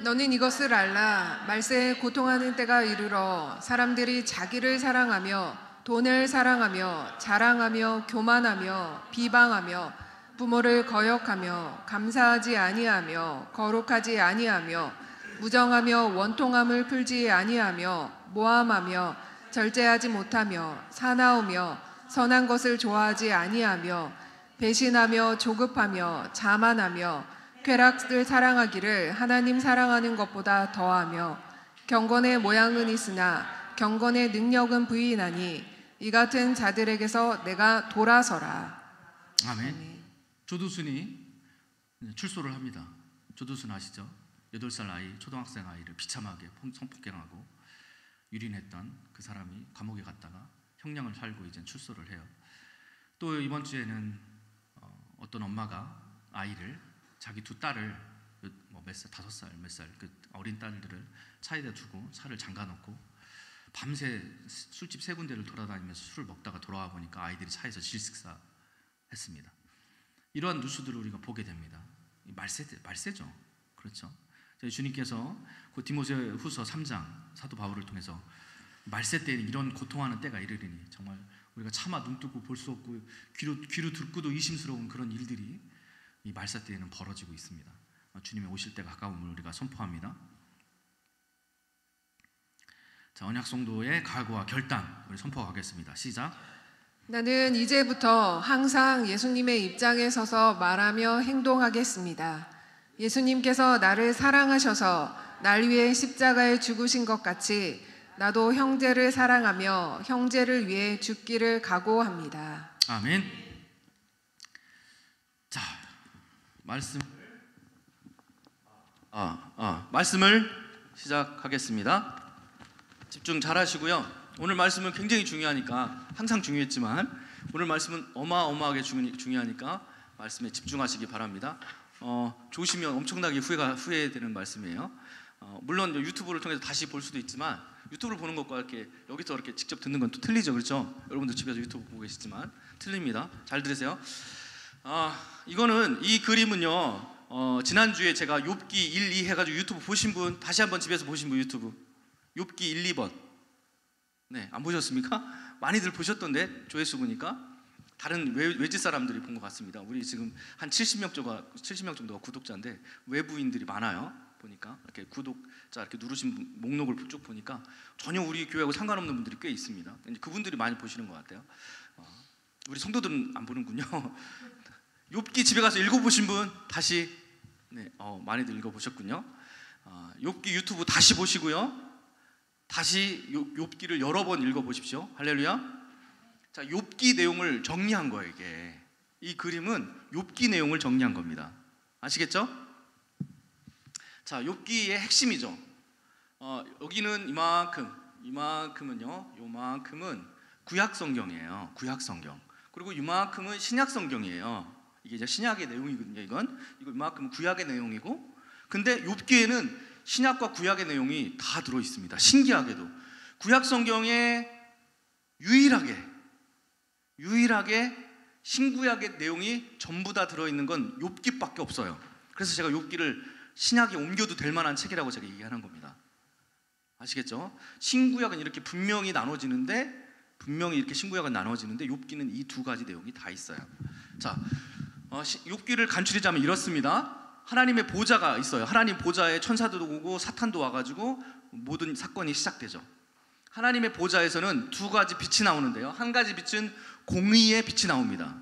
너는 이것을 알라. 말세에 고통하는 때가 이르러 사람들이 자기를 사랑하며 돈을 사랑하며 자랑하며 교만하며 비방하며 부모를 거역하며 감사하지 아니하며 거룩하지 아니하며 무정하며 원통함을 풀지 아니하며 모함하며 절제하지 못하며 사나우며 선한 것을 좋아하지 아니하며 배신하며 조급하며 자만하며 쾌락을 사랑하기를 하나님 사랑하는 것보다 더하며 경건의 모양은 있으나 경건의 능력은 부인하니 이 같은 자들에게서 내가 돌아서라. 아멘. 조두순이 출소를 합니다. 조두순 아시죠? 8살 아이, 초등학생 아이를 비참하게 성폭행하고 유린했던 그 사람이 감옥에 갔다가 형량을 살고 이제 출소를 해요. 또 이번 주에는 어떤 엄마가 아이를, 자기 두 딸을 몇 살, 5살, 몇 살 그 어린 딸들을 차에다 두고 차를 잠가놓고 밤새 술집 3군데를 돌아다니면서 술을 먹다가 돌아와 보니까 아이들이 차에서 질식사했습니다. 이러한 뉴스들을 우리가 보게 됩니다. 말세죠. 그렇죠. 저희 주님께서 그 디모데후서 3장 사도 바울을 통해서 말세 때에는 이런 고통하는 때가 이르리니 정말 우리가 차마 눈 뜨고 볼 수 없고 귀로 듣고도 의심스러운 그런 일들이 이 말세 때에는 벌어지고 있습니다. 주님의 오실 때가 가까움을 우리가 선포합니다. 자, 언약 성도의 각오와 결단 우리 선포하겠습니다. 시작. 나는 이제부터 항상 예수님의 입장에 서서 말하며 행동하겠습니다. 예수님께서 나를 사랑하셔서 날 위해 십자가에 죽으신 것 같이 나도 형제를 사랑하며 형제를 위해 죽기를 각오합니다. 아멘. 자, 말씀을 시작하겠습니다. 집중 잘 하시고요. 오늘 말씀은 굉장히 중요하니까, 항상 중요했지만 오늘 말씀은 어마어마하게 중요하니까 말씀에 집중하시기 바랍니다. 좋으시면 엄청나게 후회되는 말씀이에요. 물론 유튜브를 통해서 다시 볼 수도 있지만 유튜브를 보는 것과 이렇게 여기서 이렇게 직접 듣는 건 또 틀리죠, 그렇죠? 여러분들 집에서 유튜브 보고 계시지만 틀립니다. 잘 들으세요. 이 그림은요, 지난주에 제가 욥기 1, 2 해가지고 유튜브 보신 분, 다시 한번 집에서 보신 분 유튜브 욥기 1, 2번 네, 안 보셨습니까? 많이들 보셨던데 조회수 보니까 다른 외지 사람들이 본 것 같습니다. 우리 지금 한 70명 정도가 구독자인데 외부인들이 많아요. 보니까 이렇게 구독자 이렇게 누르신 목록을 쭉 보니까 전혀 우리 교회하고 상관없는 분들이 꽤 있습니다. 그분들이 많이 보시는 것 같아요. 우리 성도들은 안 보는군요. 욥기 집에 가서 읽어보신 분 다시 많이들 읽어보셨군요. 욥기 유튜브 다시 보시고요. 다시 욥기를 여러 번 읽어보십시오. 할렐루야. 자, 욥기 내용을 정리한 거예요. 이게 이 그림은 욥기 내용을 정리한 겁니다. 아시겠죠? 자, 욥기의 핵심이죠. 여기는 요만큼은 구약 성경이에요. 구약 성경. 그리고 이만큼은 신약 성경이에요. 이게 이제 신약의 내용이거든요. 이거 이만큼은 구약의 내용이고, 근데 욥기에는 신약과 구약의 내용이 다 들어 있습니다. 신기하게도 구약 성경에 유일하게 신구약의 내용이 전부 다 들어 있는 건 욥기밖에 없어요. 그래서 제가 욥기를 신약에 옮겨도 될 만한 책이라고 제가 얘기하는 겁니다. 아시겠죠? 신구약은 이렇게 분명히 이렇게 신구약은 나눠지는데 욥기는 이 두 가지 내용이 다 있어요. 자, 욥기를 간추리자면 이렇습니다. 하나님의 보좌가 있어요. 하나님 보좌에 천사도 오고 사탄도 와가지고 모든 사건이 시작되죠. 하나님의 보좌에서는 두 가지 빛이 나오는데요. 한 가지 빛은 공의의 빛이 나옵니다.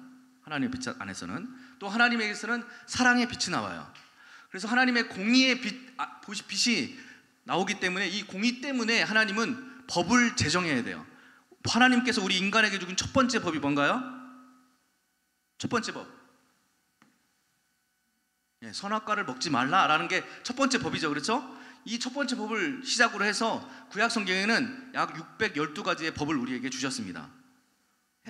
하나님의 빛 안에서는. 또 하나님에게서는 사랑의 빛이 나와요. 그래서 하나님의 공의의 빛이 나오기 때문에 이 공의 때문에 하나님은 법을 제정해야 돼요. 하나님께서 우리 인간에게 주신 첫 번째 법이 뭔가요? 첫 번째 법. 선악과를 먹지 말라라는 게 첫 번째 법이죠. 그렇죠? 이 첫 번째 법을 시작으로 해서 구약 성경에는 약 612가지의 법을 우리에게 주셨습니다.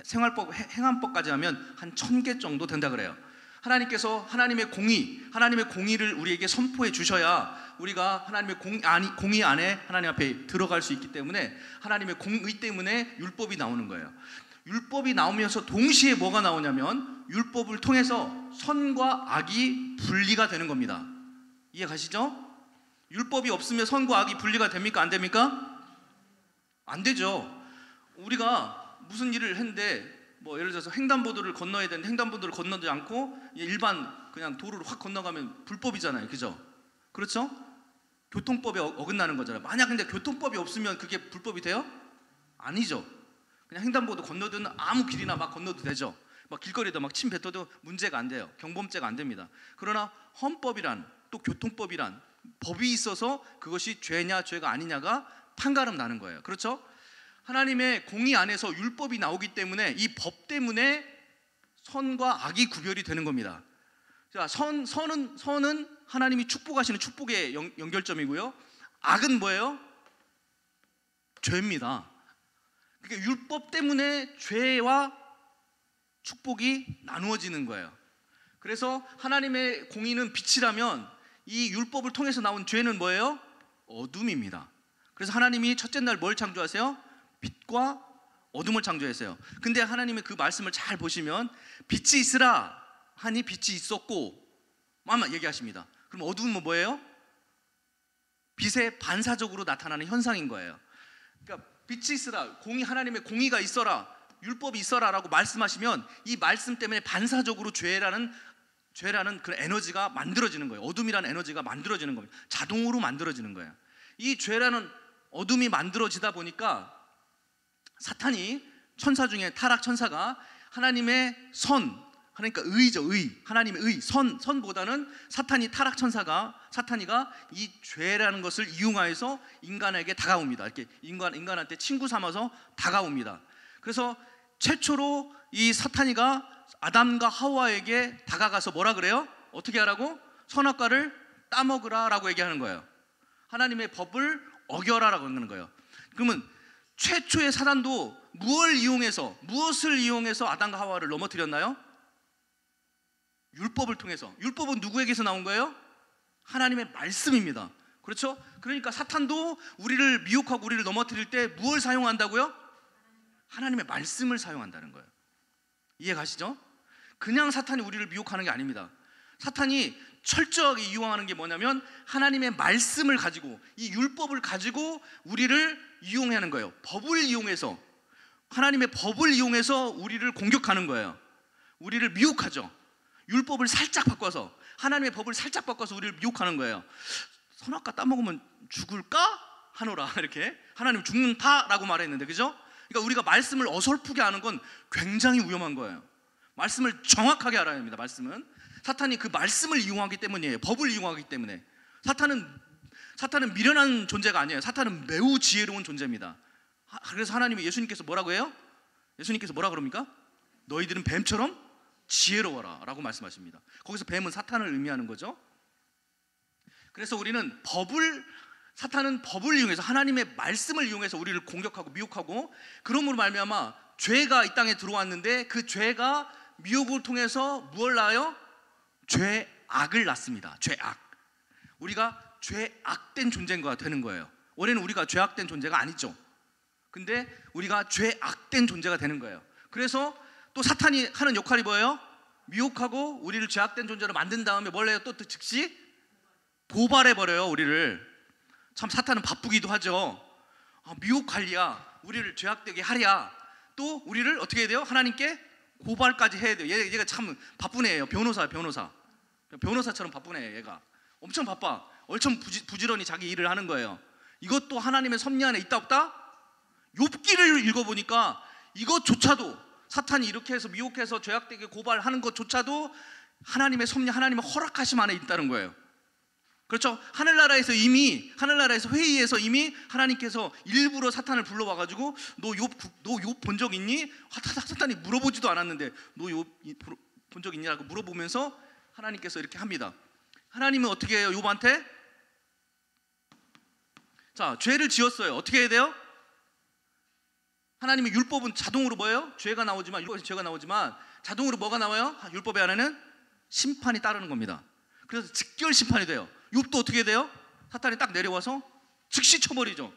생활법, 행함법까지 하면 한 1000개 정도 된다 그래요. 하나님께서 하나님의 공의를 우리에게 선포해 주셔야 우리가 하나님의 공의 안에 하나님 앞에 들어갈 수 있기 때문에 하나님의 공의 때문에 율법이 나오는 거예요. 율법이 나오면서 동시에 뭐가 나오냐면 율법을 통해서 선과 악이 분리가 되는 겁니다. 이해 가시죠? 율법이 없으면 선과 악이 분리가 됩니까? 안 됩니까? 안 되죠. 우리가 무슨 일을 했는데 뭐 예를 들어서 횡단보도를 건너야 되는데 횡단보도를 건너지 않고 일반 그냥 도로를 확 건너가면 불법이잖아요. 그죠? 그렇죠? 교통법에 어긋나는 거잖아요. 만약 근데 교통법이 없으면 그게 불법이 돼요? 아니죠. 그냥 횡단보도 건너든 아무 길이나 막 건너도 되죠. 막 길거리에다 막 침 뱉어도 문제가 안 돼요. 경범죄가 안 됩니다. 그러나 헌법이란 또 교통법이란 법이 있어서 그것이 죄냐 죄가 아니냐가 판가름 나는 거예요. 그렇죠? 하나님의 공의 안에서 율법이 나오기 때문에 이 법 때문에 선과 악이 구별이 되는 겁니다. 자, 선은 하나님이 축복하시는 축복의 연결점이고요. 악은 뭐예요? 죄입니다. 그러니까 율법 때문에 죄와 축복이 나누어지는 거예요. 그래서 하나님의 공의는 빛이라면 이 율법을 통해서 나온 죄는 뭐예요? 어둠입니다. 그래서 하나님이 첫째 날 뭘 창조하세요? 빛과 어둠을 창조했어요. 근데 하나님의 그 말씀을 잘 보시면 빛이 있으라 하니 빛이 있었고 만 얘기하십니다. 그럼 어둠은 뭐예요? 빛의 반사적으로 나타나는 현상인 거예요. 그러니까 빛이 있으라, 하나님의 공의가 있어라, 율법이 있어라라고 말씀하시면 이 말씀 때문에 반사적으로 죄라는 그 에너지가 만들어지는 거예요. 어둠이라는 에너지가 만들어지는 겁니다. 자동으로 만들어지는 거예요. 이 죄라는 어둠이 만들어지다 보니까 사탄이 천사 중에 타락 천사가 하나님의 선, 그러니까 의죠, 하나님의 의, 선보다는 사탄이가 이 죄라는 것을 이용하여서 인간에게 다가옵니다. 이렇게 인간한테 친구 삼아서 다가옵니다. 그래서 최초로 이 사탄이가 아담과 하와에게 다가가서 뭐라 그래요? 어떻게 하라고? 선악과를 따먹으라라고 얘기하는 거예요. 하나님의 법을 어겨라라고 하는 거예요. 그러면 최초의 사단도 무엇을 이용해서 아담과 하와를 넘어뜨렸나요? 율법을 통해서. 율법은 누구에게서 나온 거예요? 하나님의 말씀입니다. 그렇죠? 그러니까 사탄도 우리를 미혹하고 우리를 넘어뜨릴 때 무엇을 사용한다고요? 하나님의 말씀을 사용한다는 거예요. 이해 가시죠? 그냥 사탄이 우리를 미혹하는 게 아닙니다. 사탄이 철저하게 이용하는 게 뭐냐면 하나님의 말씀을 가지고, 이 율법을 가지고 우리를 이용하는 거예요. 법을 이용해서, 하나님의 법을 이용해서 우리를 공격하는 거예요. 우리를 미혹하죠. 율법을 살짝 바꿔서, 하나님의 법을 살짝 바꿔서 우리를 미혹하는 거예요. 선악과 따먹으면 죽을까? 하노라. 이렇게 하나님 죽는다라고 말했는데, 그죠? 그러니까 우리가 말씀을 어설프게 하는 건 굉장히 위험한 거예요. 말씀을 정확하게 알아야 합니다. 말씀은 사탄이 그 말씀을 이용하기 때문이에요. 법을 이용하기 때문에. 사탄은 미련한 존재가 아니에요. 사탄은 매우 지혜로운 존재입니다. 그래서 하나님이 예수님께서 뭐라고 해요? 예수님께서 뭐라 그럽니까? 너희들은 뱀처럼 지혜로워라 라고 말씀하십니다. 거기서 뱀은 사탄을 의미하는 거죠. 그래서 우리는 사탄은 법을 이용해서, 하나님의 말씀을 이용해서 우리를 공격하고 미혹하고, 그러므로 말미암아 죄가 이 땅에 들어왔는데 그 죄가 미혹을 통해서 무엇을 낳아요? 죄악을 낳습니다. 죄악. 우리가 죄악된 존재가 되는 거예요. 원래는 우리가 죄악된 존재가 아니죠. 근데 우리가 죄악된 존재가 되는 거예요. 그래서 또 사탄이 하는 역할이 뭐예요? 미혹하고 우리를 죄악된 존재로 만든 다음에 뭘 해요? 또 즉시 고발해버려요, 우리를. 참 사탄은 바쁘기도 하죠. 미혹하랴, 우리를 죄악되게 하랴, 또 우리를 어떻게 해야 돼요? 하나님께 고발까지 해야 돼요. 얘가 참 바쁜 애예요. 변호사처럼 바쁜 애예요. 얘가 엄청 바빠. 얼청 부지런히 자기 일을 하는 거예요. 이것도 하나님의 섭리 안에 있다 없다? 욥기를 읽어보니까 이것조차도, 사탄이 이렇게 해서 미혹해서 죄악되게 고발하는 것조차도 하나님의 섭리, 하나님의 허락하심 안에 있다는 거예요. 그렇죠? 하늘나라에서 회의에서 이미 하나님께서 일부러 사탄을 불러와가지고 너 욥 본 적 있니? 사탄이 물어보지도 않았는데 너 욥 본 적 있냐고 물어보면서 하나님께서 이렇게 합니다. 하나님은 어떻게 해요? 욥한테? 자, 죄를 지었어요. 어떻게 해야 돼요? 하나님의 율법은 자동으로 뭐예요? 죄가 나오지만 자동으로 뭐가 나와요? 율법의 안에는 심판이 따르는 겁니다. 그래서 직결 심판이 돼요. 욥도 어떻게 돼요? 사탄이 딱 내려와서 즉시 쳐버리죠.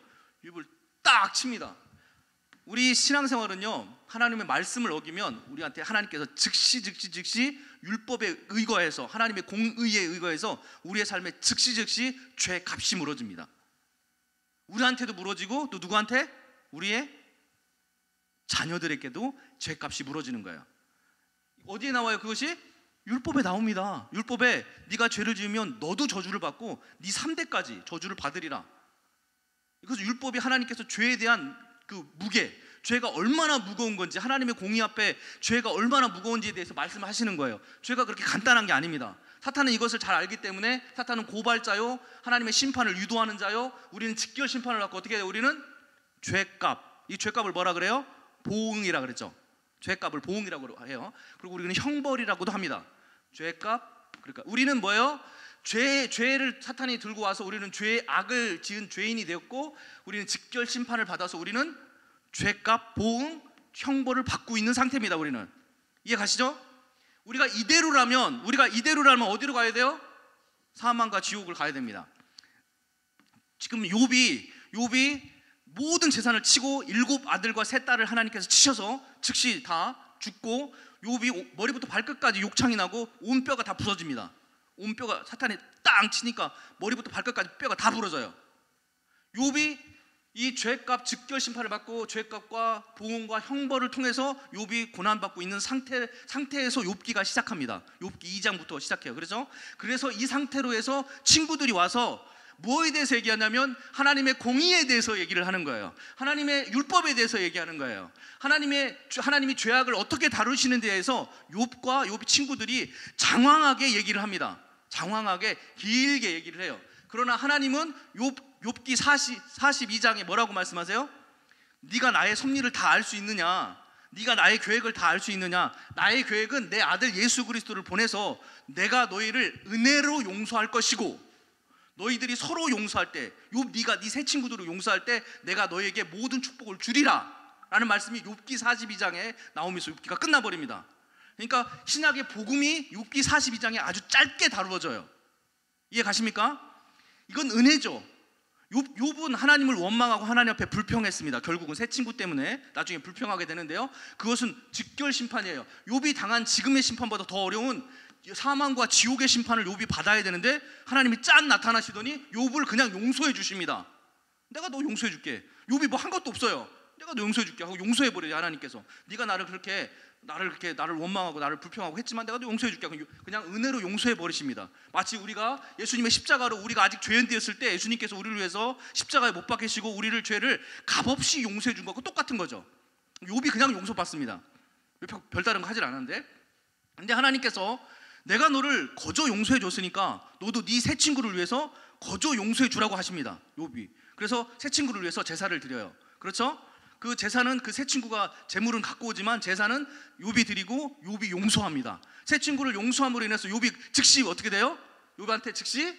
욥을 딱 칩니다. 우리 신앙생활은요, 하나님의 말씀을 어기면 우리한테 하나님께서 즉시 율법에 의거해서, 하나님의 공의에 의거해서 우리의 삶에 즉시 죄 값이 물어집니다. 우리한테도 물어지고 또 누구한테? 우리의 자녀들에게도 죄 값이 물어지는 거예요. 어디에 나와요 그것이? 율법에 나옵니다. 율법에 네가 죄를 지으면 너도 저주를 받고 네 3대까지 저주를 받으리라. 그래서 율법이 하나님께서 죄에 대한 그 무게, 죄가 얼마나 무거운 건지, 하나님의 공의 앞에 죄가 얼마나 무거운지에 대해서 말씀하시는 거예요. 죄가 그렇게 간단한 게 아닙니다. 사탄은 이것을 잘 알기 때문에 사탄은 고발자요, 하나님의 심판을 유도하는 자요, 우리는 직결 심판을 받고 어떻게 해요? 우리는 죄값, 이 죄값을 뭐라 그래요? 보응이라 그랬죠. 죄값을 보응이라고 해요. 그리고 우리는 형벌이라고도 합니다. 죄값, 그러니까 우리는 뭐예요? 죄를 사탄이 들고 와서 우리는 죄의 악을 지은 죄인이 되었고, 우리는 직결 심판을 받아서 우리는 죄값, 보응, 형벌을 받고 있는 상태입니다. 우리는 이해 가시죠? 우리가 이대로라면 어디로 가야 돼요? 사망과 지옥을 가야 됩니다. 지금 욥이 모든 재산을 치고 7 아들과 3 딸을 하나님께서 치셔서 즉시 다 죽고, 욥이 머리부터 발끝까지 욕창이 나고 온 뼈가 다 부서집니다. 온 뼈가 사탄이 땅 치니까 머리부터 발끝까지 뼈가 다 부러져요. 욥이 이 죄값 직결 심판을 받고 죄값과 보응과 형벌을 통해서 욥이 고난받고 있는 상태에서 욥기가 시작합니다. 욥기 2장부터 시작해요. 그래서 이 상태로 해서 친구들이 와서 무엇에 대해서 얘기하냐면 하나님의 공의에 대해서 얘기를 하는 거예요. 하나님의 율법에 대해서 얘기하는 거예요. 하나님이 죄악을 어떻게 다루시는 데에서 욥이 친구들이 장황하게 얘기를 합니다. 장황하게 길게 얘기를 해요. 그러나 하나님은 욥기 42장에 뭐라고 말씀하세요? 네가 나의 섭리를 다 알 수 있느냐? 네가 나의 계획을 다 알 수 있느냐? 나의 계획은 내 아들 예수 그리스도를 보내서 내가 너희를 은혜로 용서할 것이고, 너희들이 서로 용서할 때, 네가 네 세 친구들을 용서할 때 내가 너희에게 모든 축복을 주리라 라는 말씀이 욥기 42장에 나오면서 욥기가 끝나버립니다. 그러니까 신약의 복음이 욥기 42장에 아주 짧게 다루어져요. 이해 가십니까? 이건 은혜죠. 욥은 하나님을 원망하고 하나님 앞에 불평했습니다. 결국은 세 친구 때문에 나중에 불평하게 되는데요, 그것은 직결 심판이에요. 욥이 당한 지금의 심판보다 더 어려운 사망과 지옥의 심판을 욥이 받아야 되는데 하나님이 짠 나타나시더니 욥을 그냥 용서해 주십니다. 내가 너 용서해 줄게. 욥이 뭐 한 것도 없어요. 내가 너 용서해 줄게 하고 용서해 버려요. 하나님께서 네가 나를 원망하고 나를 불평하고 했지만 내가 너 용서해 줄게 하고 그냥 은혜로 용서해 버리십니다. 마치 우리가 예수님의 십자가로, 우리가 아직 죄인 되었을 때 예수님께서 우리를 위해서 십자가에 못 박히시고 우리를 죄를 값없이 용서해 준 거하고 똑같은 거죠. 욥이 그냥 용서받습니다. 별다른 거 하질 않았는데, 근데 하나님께서 내가 너를 거저 용서해 줬으니까 너도 네 새 친구를 위해서 거저 용서해 주라고 하십니다. 욥이. 그래서 새 친구를 위해서 제사를 드려요. 그렇죠? 그 제사는 그 새 친구가 제물은 갖고 오지만 제사는 욥이 드리고 욥이 용서합니다. 새 친구를 용서함으로 인해서 욥이 즉시 어떻게 돼요? 욥한테 즉시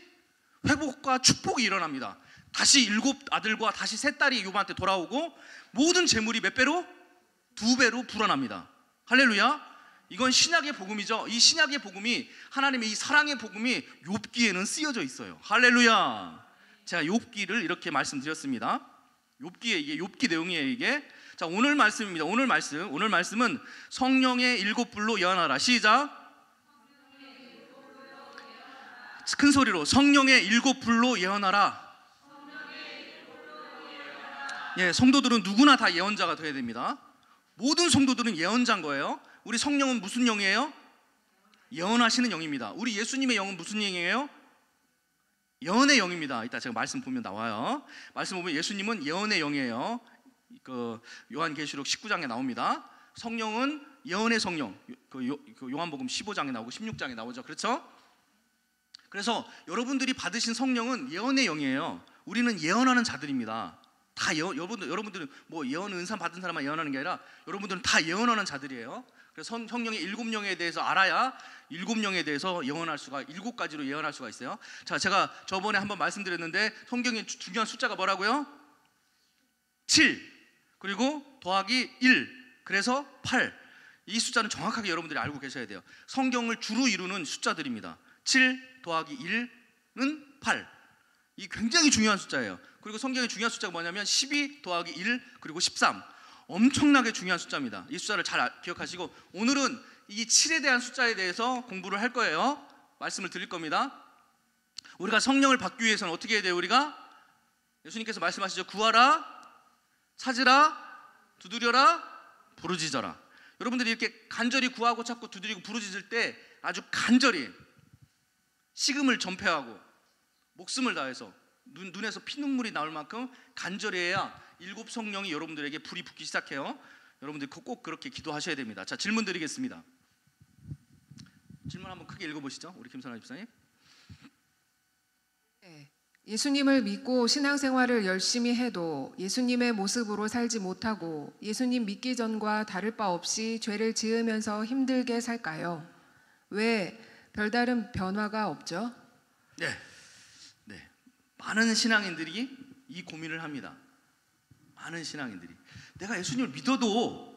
회복과 축복이 일어납니다. 다시 7 아들과 다시 3 딸이 욥한테 돌아오고 모든 제물이 몇 배로? 2배로 불어납니다. 할렐루야. 이건 신약의 복음이죠. 이 신약의 복음이, 하나님의 이 사랑의 복음이 욥기에는 쓰여져 있어요. 할렐루야. 제가 욥기를 이렇게 말씀드렸습니다. 욥기에, 이게 욥기 내용이에요. 이게 자, 오늘 말씀입니다. 오늘 말씀은 성령의 7불로 예언하라. 시작. 큰 소리로 성령의 7불로 예언하라. 예, 성도들은 누구나 다 예언자가 되어야 됩니다. 모든 성도들은 예언자인 거예요. 우리 성령은 무슨 영이에요? 예언하시는 영입니다. 우리 예수님의 영은 무슨 영이에요? 예언의 영입니다. 이따 제가 말씀 보면 나와요. 말씀 보면 예수님은 예언의 영이에요. 그 요한계시록 19장에 나옵니다. 성령은 예언의 성령. 그 요한복음 15장에 나오고 16장에 나오죠. 그렇죠? 그래서 여러분들이 받으신 성령은 예언의 영이에요. 우리는 예언하는 자들입니다. 다 여러분들은 뭐 예언 은사 받은 사람만 예언하는 게 아니라 여러분들은 다 예언하는 자들이에요. 그래서 성령의 7영에 대해서 알아야 7영에 대해서 예언할 수가, 7가지로 예언할 수가 있어요. 자, 제가 저번에 한번 말씀드렸는데 성경의 중요한 숫자가 뭐라고요? 7 그리고 더하기 1, 그래서 8. 이 숫자는 정확하게 여러분들이 알고 계셔야 돼요. 성경을 주로 이루는 숫자들입니다. 7 더하기 1은 8. 이 굉장히 중요한 숫자예요. 그리고 성경의 중요한 숫자가 뭐냐면 12 더하기 1 그리고 13. 엄청나게 중요한 숫자입니다. 이 숫자를 잘 기억하시고 오늘은 이 7에 대한 숫자에 대해서 공부를 할 거예요. 말씀을 드릴 겁니다. 우리가 성령을 받기 위해서는 어떻게 해야 돼요? 우리가 예수님께서 말씀하시죠. 구하라, 찾으라, 두드려라, 부르짖어라. 여러분들이 이렇게 간절히 구하고 찾고 두드리고 부르짖을 때 아주 간절히 식음을 전폐하고 목숨을 다해서 눈에서 피눈물이 나올 만큼 간절히 해야 7 성령이 여러분들에게 불이 붙기 시작해요. 여러분들 꼭 그렇게 기도하셔야 됩니다. 자, 질문 드리겠습니다. 질문 한번 크게 읽어보시죠. 우리 김선아 집사님. 네. 예수님을 믿고 신앙생활을 열심히 해도 예수님의 모습으로 살지 못하고 예수님 믿기 전과 다를 바 없이 죄를 지으면서 힘들게 살까요? 왜 별다른 변화가 없죠? 네. 많은 신앙인들이 이 고민을 합니다. 많은 신앙인들이 내가 예수님을 믿어도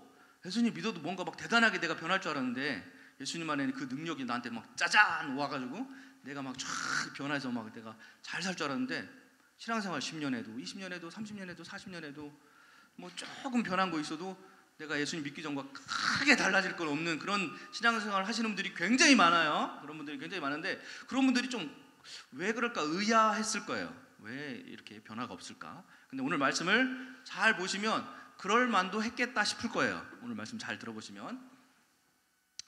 뭔가 막 대단하게 내가 변할 줄 알았는데 예수님 안에 그 능력이 나한테 막 짜잔 와가지고 내가 막 쫙 변해서 막 내가 잘 살 줄 알았는데 신앙생활 10년 해도 20년 해도 30년 해도 40년 해도 뭐 조금 변한 거 있어도 내가 예수님 믿기 전과 크게 달라질 건 없는 그런 신앙생활 하시는 분들이 굉장히 많아요. 그런 분들이 굉장히 많은데 그런 분들이 좀 왜 그럴까 의아했을 거예요. 왜 이렇게 변화가 없을까? 근데 오늘 말씀을 잘 보시면 그럴 만도 했겠다 싶을 거예요. 오늘 말씀 잘 들어보시면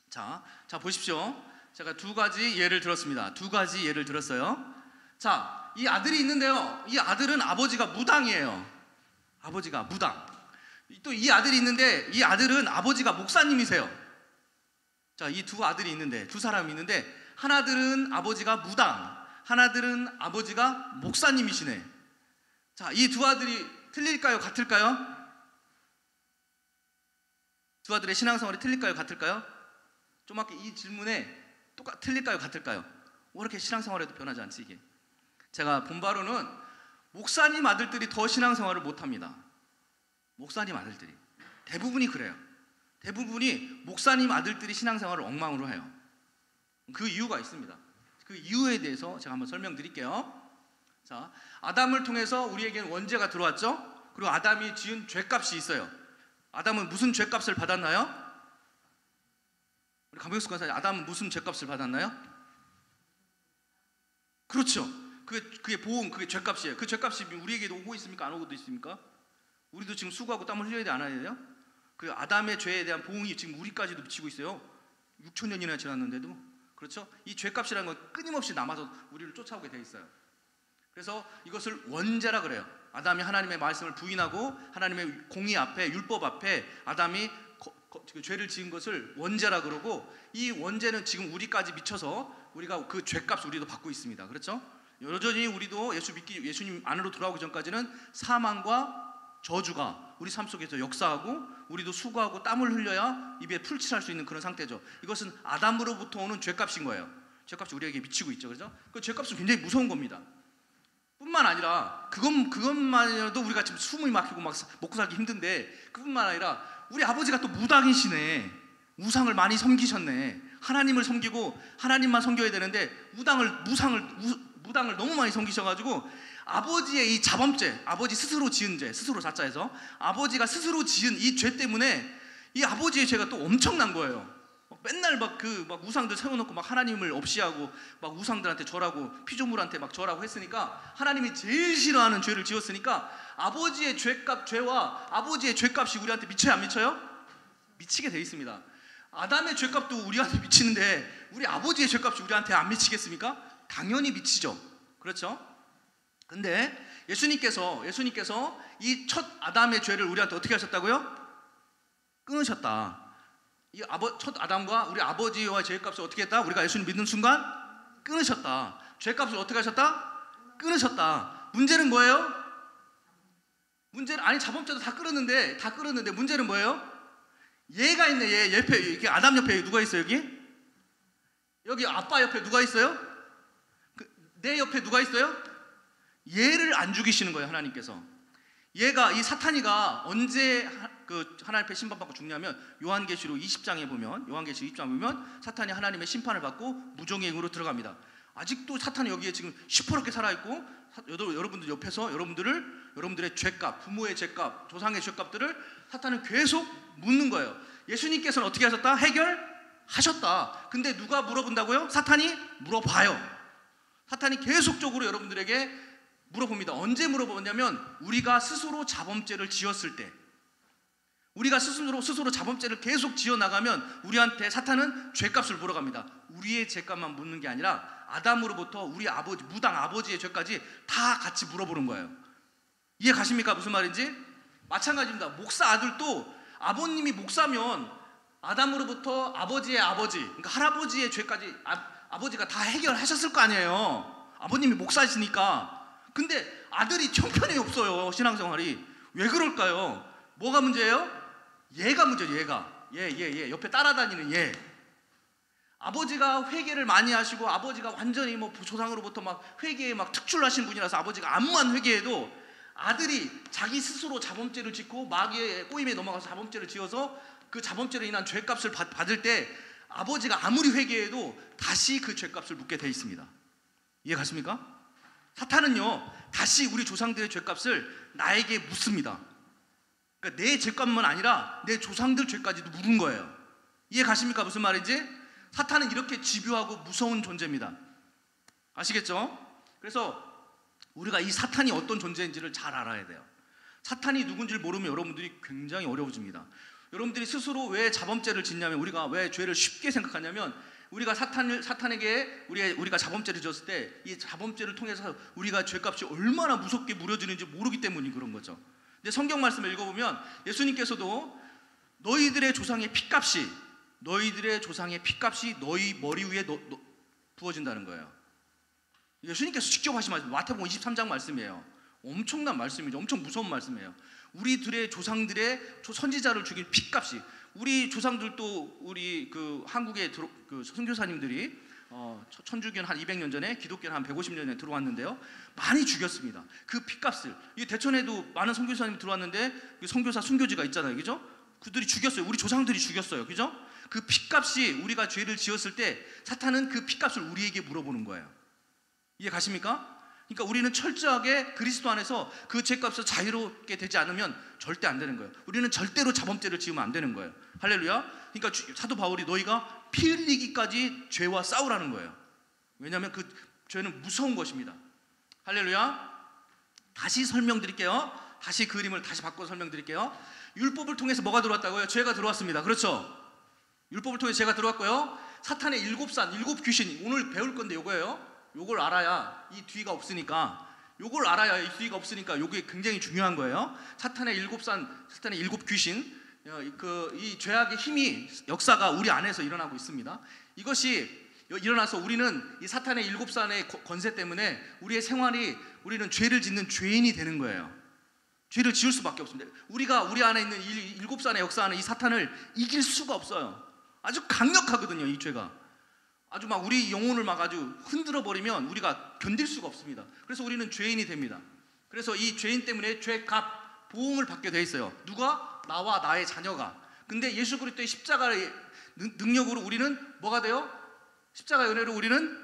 자 보십시오. 제가 2가지 예를 들었습니다. 2가지 예를 들었어요. 자, 이 아들이 있는데요. 이 아들은 아버지가 무당이에요. 아버지가 무당. 또 이 아들이 있는데 이 아들은 아버지가 목사님이세요. 자, 이 2 아들이 있는데 2 사람이 있는데 하나들은 아버지가 무당, 하나들은 아버지가 목사님이시네. 자, 이 2 아들이 틀릴까요? 같을까요? 2 아들의 신앙생활이 틀릴까요? 같을까요? 좀 아까 이 질문에 틀릴까요? 같을까요? 왜 이렇게 신앙생활에도 변하지 않지 이게? 제가 본 바로는 목사님 아들들이 더 신앙생활을 못합니다. 목사님 아들들이 대부분이 그래요. 대부분이 목사님 아들들이 신앙생활을 엉망으로 해요. 그 이유가 있습니다. 그 이유에 대해서 제가 한번 설명드릴게요. 자, 아담을 통해서 우리에게는 원죄가 들어왔죠. 그리고 아담이 지은 죄값이 있어요. 아담은 무슨 죄값을 받았나요? 우리 강병수 권사님, 아담은 무슨 죄값을 받았나요? 그렇죠. 그게 보험, 그게 죄값이에요. 그 죄값이 우리에게도 오고 있습니까? 안 오고도 있습니까? 우리도 지금 수고하고 땀을 흘려야 돼, 안 해야 돼요? 그 아담의 죄에 대한 보응이 지금 우리까지도 미치고 있어요. 6,000년이나 지났는데도. 그렇죠? 이 죄값이라는 건 끊임없이 남아서 우리를 쫓아오게 돼 있어요. 그래서 이것을 원죄라 그래요. 아담이 하나님의 말씀을 부인하고 하나님의 공의 앞에, 율법 앞에 아담이 죄를 지은 것을 원죄라 그러고, 이 원죄는 지금 우리까지 미쳐서 우리가 그 죄값을 우리도 받고 있습니다. 그렇죠? 여전히 우리도 예수님 안으로 돌아오기 전까지는 사망과 저주가 우리 삶 속에서 역사하고 우리도 수고하고 땀을 흘려야 입에 풀칠할 수 있는 그런 상태죠. 이것은 아담으로부터 오는 죄값인 거예요. 죄값이 우리에게 미치고 있죠. 그렇죠? 그 죄값은 굉장히 무서운 겁니다. 뿐만 아니라 그것만이라도 우리가 지금 숨이 막히고 막 먹고 살기 힘든데, 그뿐만 아니라 우리 아버지가 또 무당이시네. 우상을 많이 섬기셨네. 하나님을 섬기고 하나님만 섬겨야 되는데 무당을 너무 많이 섬기셔가지고 아버지의 이 자범죄, 아버지 스스로 지은 죄, 스스로 자자해서 아버지가 스스로 지은 이 죄 때문에 이 아버지의 죄가 또 엄청난 거예요. 맨날 막 우상들 세워놓고 막 하나님을 없이하고 막 우상들한테 절하고 피조물한테 막 절하고 했으니까, 하나님이 제일 싫어하는 죄를 지었으니까 아버지의 죄와 아버지의 죄값이 우리한테 미쳐요, 안 미쳐요? 미치게 돼 있습니다. 아담의 죄값도 우리한테 미치는데 우리 아버지의 죄값이 우리한테 안 미치겠습니까? 당연히 미치죠. 그렇죠? 근데 예수님께서 이 첫 아담의 죄를 우리한테 어떻게 하셨다고요? 끊으셨다. 이 첫 아담과 우리 아버지와 죄값을 어떻게 했다? 우리가 예수님 믿는 순간 끊으셨다. 죄값을 어떻게 하셨다? 끊으셨다. 문제는 뭐예요? 자범죄도 다 끊었는데 문제는 뭐예요? 얘가 있네. 얘 옆에, 여기 아담 옆에 누가 있어요? 여기 아빠 옆에 누가 있어요? 내 옆에 누가 있어요? 얘를 안 죽이시는 거예요, 하나님께서. 이 사탄이가 언제 하나님 앞에 심판받고 죽냐면, 요한계시록 20장에 보면 사탄이 하나님의 심판을 받고 무정의 영으로 들어갑니다. 아직도 사탄이 여기에 지금 시퍼렇게 살아있고, 여러분들 옆에서 여러분들의 죄값, 부모의 죄값, 조상의 죄값들을 사탄은 계속 묻는 거예요. 예수님께서는 어떻게 하셨다? 해결하셨다. 근데 누가 물어본다고요? 사탄이 물어봐요. 사탄이 계속적으로 여러분들에게 물어봅니다. 언제 물어보냐면 우리가 스스로 자범죄를 지었을 때, 우리가 스스로 자범죄를 계속 지어나가면 우리한테 사탄은 죄값을 물어갑니다. 우리의 죄값만 묻는 게 아니라 아담으로부터 우리 아버지, 무당 아버지의 죄까지 다 같이 물어보는 거예요. 이해 가십니까? 무슨 말인지? 마찬가지입니다. 목사 아들도 아버님이 목사면 아담으로부터 아버지의 아버지, 그러니까 할아버지의 죄까지 아버지가 다 해결하셨을 거 아니에요. 아버님이 목사시니까. 근데 아들이 형편이 없어요. 신앙생활이. 왜 그럴까요? 뭐가 문제예요? 얘가 문제죠. 얘 옆에 따라다니는 얘. 아버지가 회개를 많이 하시고, 아버지가 완전히 뭐 조상으로부터 막 회개에 막 특출나신 분이라서 아버지가 암만 회개해도 아들이 자기 스스로 자범죄를 짓고 마귀의 꼬임에 넘어가서 자범죄를 지어서 그 자범죄로 인한 죄값을 받을 때 아버지가 아무리 회개해도 다시 그 죄값을 묻게 돼 있습니다. 이해 가십니까? 사탄은요, 다시 우리 조상들의 죄값을 나에게 묻습니다. 그러니까 내 죄값만 아니라 내 조상들 죄까지도 물은 거예요. 이해 가십니까? 무슨 말인지? 사탄은 이렇게 집요하고 무서운 존재입니다. 아시겠죠? 그래서 우리가 이 사탄이 어떤 존재인지를 잘 알아야 돼요. 사탄이 누군지를 모르면 여러분들이 굉장히 어려워집니다. 여러분들이 스스로 왜 자범죄를 짓냐면, 우리가 왜 죄를 쉽게 생각하냐면, 우리가 사탄에게 우리가 자범죄를 지었을 때 이 자범죄를 통해서 우리가 죄값이 얼마나 무섭게 무뎌지는지 모르기 때문이 그런 거죠. 근데 성경 말씀을 읽어보면 예수님께서도 너희들의 조상의 피값이 너희 머리 위에 부어진다는 거예요. 예수님께서 직접 하신 말씀, 마태복음 23장 말씀이에요. 엄청난 말씀이죠. 엄청 무서운 말씀이에요. 우리들의 조상들의 선지자를 죽인 피값이, 우리 조상들도 우리 그 한국의 그 선교사님들이 천주교는 한 200년 전에, 기독교는 한 150년 전에 들어왔는데요, 많이 죽였습니다. 그 피값을, 이 대천에도 많은 선교사님이 들어왔는데 그 선교사 순교지가 있잖아요, 그죠? 그들이 죽였어요. 우리 조상들이 죽였어요, 그죠? 그 피값이, 우리가 죄를 지었을 때 사탄은 그 피값을 우리에게 물어보는 거예요. 이해 가십니까? 그러니까 우리는 철저하게 그리스도 안에서 그 죄값을 자유롭게 되지 않으면 절대 안 되는 거예요. 우리는 절대로 자범죄를 지으면 안 되는 거예요. 할렐루야. 그러니까 사도 바울이 너희가 피 흘리기까지 죄와 싸우라는 거예요. 왜냐하면 그 죄는 무서운 것입니다. 할렐루야. 다시 설명드릴게요. 다시 그 그림을 다시 바꿔 설명드릴게요. 율법을 통해서 뭐가 들어왔다고요? 죄가 들어왔습니다. 그렇죠? 율법을 통해 죄가 들어왔고요. 사탄의 일곱 귀신, 오늘 배울 건데 요거예요. 요걸 알아야 이 뒤가 없으니까, 요게 굉장히 중요한 거예요. 사탄의 일곱 귀신, 이 죄악의 힘이, 역사가 우리 안에서 일어나고 있습니다. 이것이 일어나서 우리는 이 사탄의 일곱 산의 권세 때문에 우리의 생활이, 우리는 죄를 짓는 죄인이 되는 거예요. 죄를 지을 수밖에 없습니다. 우리가 우리 안에 있는 일곱 산의 역사하는 이 사탄을 이길 수가 없어요. 아주 강력하거든요, 이 죄가. 아주 막 우리 영혼을 막 아주 흔들어 버리면 우리가 견딜 수가 없습니다. 그래서 우리는 죄인이 됩니다. 그래서 이 죄인 때문에 죄값, 보응을 받게 돼 있어요. 누가? 나와 나의 자녀가. 근데 예수 그리스도의 십자가의 능력으로 우리는 뭐가 돼요? 십자가의 은혜로 우리는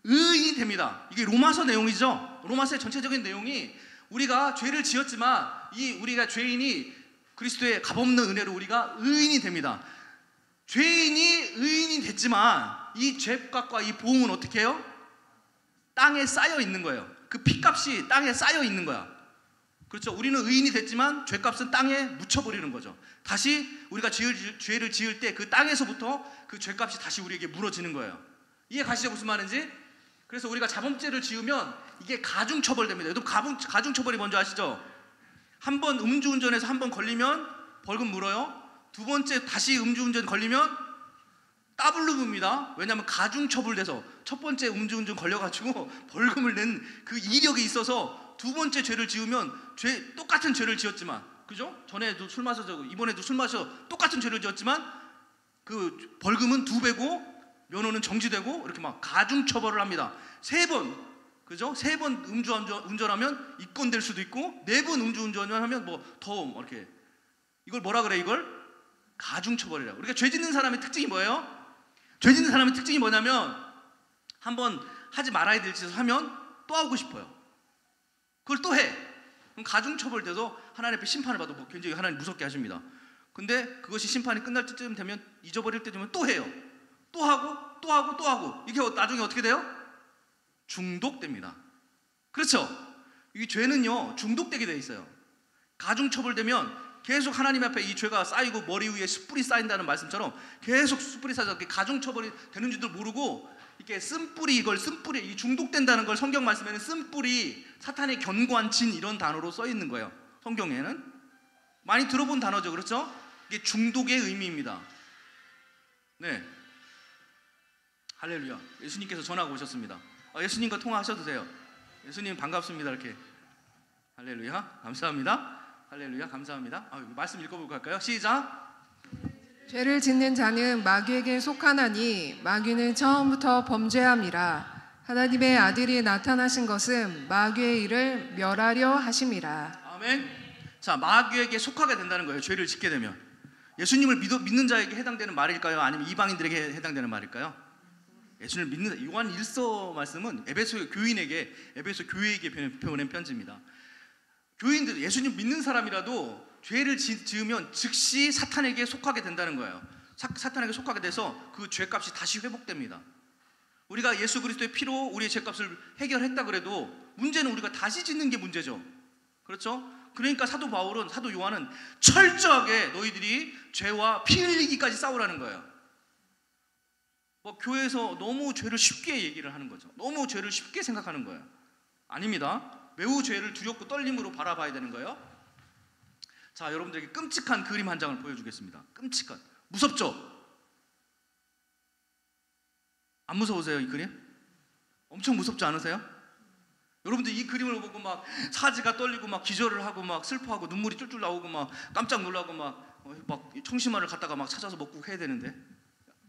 의인이 됩니다. 이게 로마서 내용이죠. 로마서의 전체적인 내용이, 우리가 죄를 지었지만 우리가 죄인이 그리스도의 값없는 은혜로 우리가 의인이 됩니다. 죄인이 의인이 됐지만 이 죄값과 이 보응은 어떻게 해요? 땅에 쌓여 있는 거예요. 그 피값이 땅에 쌓여 있는 거야. 그렇죠? 우리는 의인이 됐지만 죄값은 땅에 묻혀버리는 거죠. 다시 우리가 죄를 지을 때 그 땅에서부터 그 죄값이 다시 우리에게 물어지는 거예요. 이해 가시죠? 무슨 말인지? 그래서 우리가 자범죄를 지으면 이게 가중처벌됩니다. 여러분, 가중처벌이 뭔지 아시죠? 한 번 음주운전해서 한 번 걸리면 벌금 물어요. 두 번째 다시 음주운전 걸리면 더블로 묻습니다. 왜냐하면 가중처벌돼서 첫 번째 음주운전 걸려가지고 벌금을 낸 그 이력이 있어서 두 번째 죄를 지으면 똑같은 죄를 지었지만, 그죠? 전에도 술 마셔서, 이번에도 술 마셔 똑같은 죄를 지었지만 그 벌금은 2배고 면허는 정지되고, 이렇게 막 가중처벌을 합니다. 3번, 그죠? 3번 음주운전하면 입건될 수도 있고, 4번 음주운전하면 뭐 더 이렇게, 이걸 뭐라 그래? 이걸 가중처벌이라고. 그러니까 죄 짓는 사람의 특징이 뭐예요? 죄 짓는 사람의 특징이 뭐냐면, 한번 하지 말아야 될 짓을 하면 또 하고 싶어요. 그걸 또 해. 그럼 가중처벌돼서 하나님 앞에 심판을 받고 굉장히 하나님 무섭게 하십니다. 근데 그것이 심판이 끝날 때쯤 되면, 잊어버릴 때 되면 또 해요. 또 하고 또 하고 또 하고. 이게 나중에 어떻게 돼요? 중독됩니다. 그렇죠? 이 죄는요 중독되게 돼 있어요. 가중처벌되면 계속 하나님 앞에 이 죄가 쌓이고 머리 위에 숯불이 쌓인다는 말씀처럼 계속 숯불이 쌓여서 가중처벌이 되는 줄도 모르고 이렇게 쓴뿌리, 이 중독된다는 걸 성경 말씀에는 쓴뿌리, 사탄의 견고한 진 이런 단어로 써 있는 거예요. 성경에는 많이 들어본 단어죠. 그렇죠? 이게 중독의 의미입니다. 네, 할렐루야. 예수님께서 전화가 오셨습니다. 예수님과 통화하셔도 돼요. 예수님 반갑습니다. 이렇게. 할렐루야. 감사합니다. 할렐루야. 감사합니다. 말씀 읽어보고 갈까요? 시작. 죄를 짓는 자는 마귀에게 속하나니 마귀는 처음부터 범죄함이라. 하나님의 아들이 나타나신 것은 마귀의 일을 멸하려 하심이라. 아멘. 자, 마귀에게 속하게 된다는 거예요. 죄를 짓게 되면. 예수님을 믿는 자에게 해당되는 말일까요? 아니면 이방인들에게 해당되는 말일까요? 예수님을 믿는, 요한 1서 말씀은 에베소 교인에게, 에베소 교회에게 보낸 편지입니다. 교인들, 예수님 믿는 사람이라도 죄를 지으면 즉시 사탄에게 속하게 된다는 거예요. 사탄에게 속하게 돼서 그 죄값이 다시 회복됩니다. 우리가 예수 그리스도의 피로 우리의 죄값을 해결했다 그래도 문제는 우리가 다시 짓는 게 문제죠. 그렇죠? 그러니까 사도 바울은, 사도 요한은 철저하게 너희들이 죄와 피 흘리기까지 싸우라는 거예요. 교회에서 너무 죄를 쉽게 얘기를 하는 거죠. 너무 죄를 쉽게 생각하는 거예요. 아닙니다. 매우 죄를 두렵고 떨림으로 바라봐야 되는 거예요. 자, 여러분들에게 끔찍한 그림 한 장을 보여주겠습니다. 끔찍한, 무섭죠? 안 무서우세요? 이 그림? 엄청 무섭지 않으세요? 여러분들 이 그림을 보고 막 사지가 떨리고 막 기절을 하고 막 슬퍼하고 눈물이 쫄쫄 나오고 막 깜짝 놀라고 막 청심환을 갖다가 막 찾아서 먹고 해야 되는데,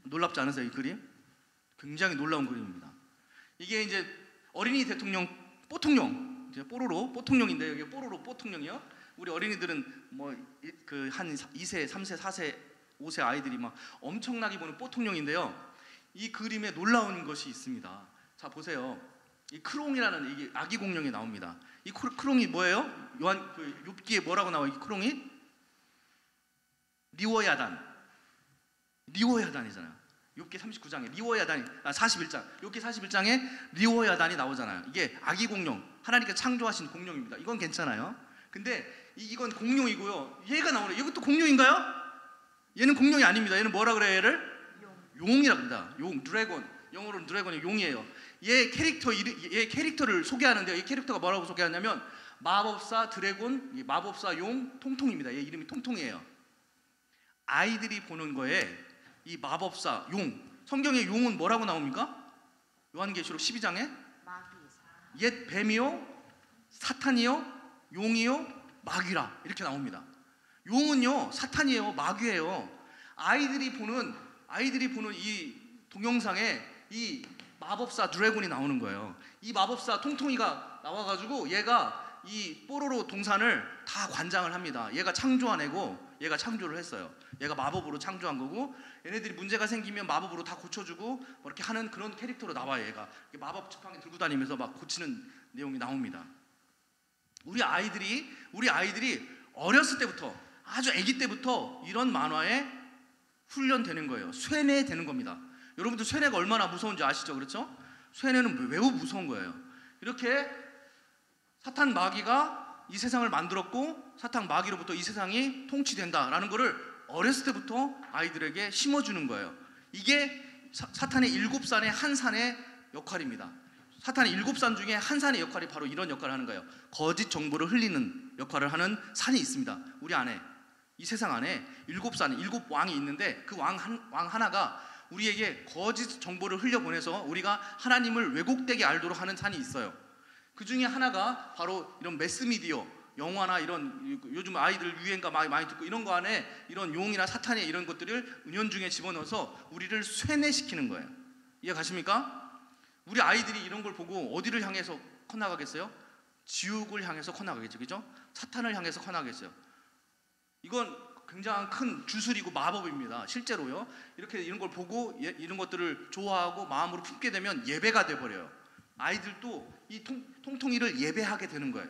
놀랍지 않으세요? 이 그림? 굉장히 놀라운 그림입니다. 이게 이제 어린이 대통령 뽀통령, 이제 뽀로로 뽀통령인데, 여기 뽀로로 뽀통령이요. 우리 어린이들은 한 2세, 3세, 4세, 5세 아이들이 막 엄청나게 보는 뽀통령인데요. 이 그림에 놀라운 것이 있습니다. 자, 보세요. 이 크롱이라는 이게 아기 공룡이 나옵니다. 이 크롱이 뭐예요? 요한 욥기에 뭐라고 나와요? 이 크롱이 리워야단이잖아요. 욥기 39장에 리워야단이 41장. 욥기 41장에 리워야단이 나오잖아요. 이게 아기 공룡, 하나님께서 창조하신 공룡입니다. 이건 괜찮아요. 근데 이건 공룡이고요. 얘가 나오네. 이것도 공룡인가요? 얘는 공룡이 아닙니다. 얘는 뭐라 그래요? 얘를 용이라고 합니다. 용, 드래곤. 영어로는 드래곤이 용이에요. 얘 캐릭터를 소개하는데요. 이 캐릭터가 뭐라고 소개하냐면 마법사 드래곤, 마법사 용, 통통입니다. 얘 이름이 통통이에요. 아이들이 보는 거에 이 마법사 용, 성경에 용은 뭐라고 나옵니까? 요한계시록 12장에 옛 뱀이요, 사탄이요, 용이요, 마귀라 이렇게 나옵니다. 용은요 사탄이에요, 마귀예요. 아이들이 보는 이 동영상에 이 마법사 드래곤이 나오는 거예요. 이 마법사 통통이가 나와가지고 얘가 이 뽀로로 동산을 다 관장을 합니다. 얘가 창조한 애고, 얘가 창조를 했어요. 얘가 마법으로 창조한 거고, 얘네들이 문제가 생기면 마법으로 다 고쳐주고 뭐 이렇게 하는 그런 캐릭터로 나와요. 얘가 마법 지팡이 들고 다니면서 막 고치는 내용이 나옵니다. 우리 아이들이 어렸을 때부터, 아주 아기 때부터 이런 만화에 훈련되는 거예요. 쇠뇌되는 겁니다. 여러분들 쇠뇌가 얼마나 무서운지 아시죠? 그렇죠? 쇠뇌는 매우 무서운 거예요. 이렇게 사탄 마귀가 이 세상을 만들었고, 사탄 마귀로부터 이 세상이 통치된다라는 것을 어렸을 때부터 아이들에게 심어주는 거예요. 이게 사탄의 7산의 한 산의 역할입니다. 사탄의 7산 중에 한 산의 역할이 바로 이런 역할을 하는 거예요. 거짓 정보를 흘리는 역할을 하는 산이 있습니다. 우리 안에, 이 세상 안에 7산, 7왕이 있는데 그 왕 하나가 우리에게 거짓 정보를 흘려보내서 우리가 하나님을 왜곡되게 알도록 하는 산이 있어요. 그 중에 하나가 바로 이런 매스미디어, 영화나 이런 요즘 아이들 유행가 많이 듣고 이런 거 안에 이런 용이나 사탄의 이런 것들을 은연중에 집어넣어서 우리를 쇠뇌시키는 거예요. 이해 가십니까? 우리 아이들이 이런 걸 보고 어디를 향해서 커나가겠어요? 지옥을 향해서 커나가겠죠. 그죠? 사탄을 향해서 커나가겠어요. 이건 굉장한 큰 주술이고 마법입니다. 실제로요. 이렇게 이런 걸 보고 이런 것들을 좋아하고 마음으로 품게 되면 예배가 돼버려요. 아이들도 이 통통이를 예배하게 되는 거예요.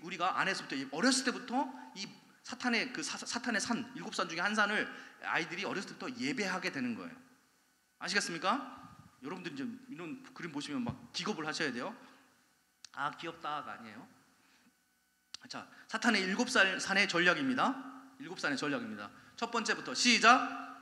우리가 안에서부터 어렸을 때부터 이 사탄의 사탄의 산 7산 중에 한 산을 아이들이 어렸을 때부터 예배하게 되는 거예요. 아시겠습니까? 여러분들 이제 이런 그림 보시면 막 기겁을 하셔야 돼요. 아, 귀엽다가 아니에요. 자, 사탄의 7산의 전략입니다. 7산의 전략입니다. 첫 번째부터 시작.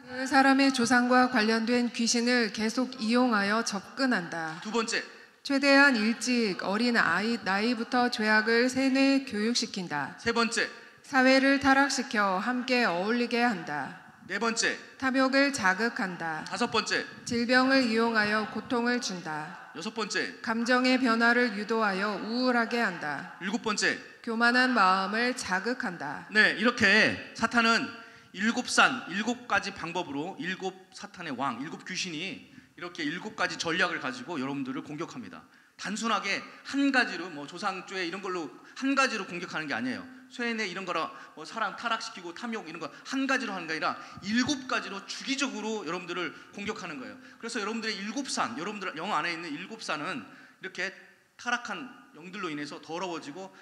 그 사람의 조상과 관련된 귀신을 계속 이용하여 접근한다. 두 번째. 최대한 일찍 어린 나이부터 죄악을 세뇌 교육시킨다. 세 번째. 사회를 타락시켜 함께 어울리게 한다. 네 번째. 탐욕을 자극한다. 다섯 번째. 질병을 이용하여 고통을 준다. 여섯 번째. 감정의 변화를 유도하여 우울하게 한다. 일곱 번째. 교만한 마음을 자극한다. 네, 이렇게 사탄은 7산, 7가지 방법으로 7사탄의 왕, 7귀신이 이렇게 7가지 전략을 가지고 여러분들을 공격합니다. 단순하게 한 가지로 뭐 조상죄 이런 걸로 한 가지로 공격하는 게 아니에요. 쇠뇌 이런 거라 뭐 사람 타락시키고 탐욕 이런 거 한 가지로 하는 게 아니라 7가지로 주기적으로 여러분들을 공격하는 거예요. 그래서 여러분들의 7산, 여러분들 영 안에 있는 7산은 이렇게 타락한 영들로 인해서 더러워지고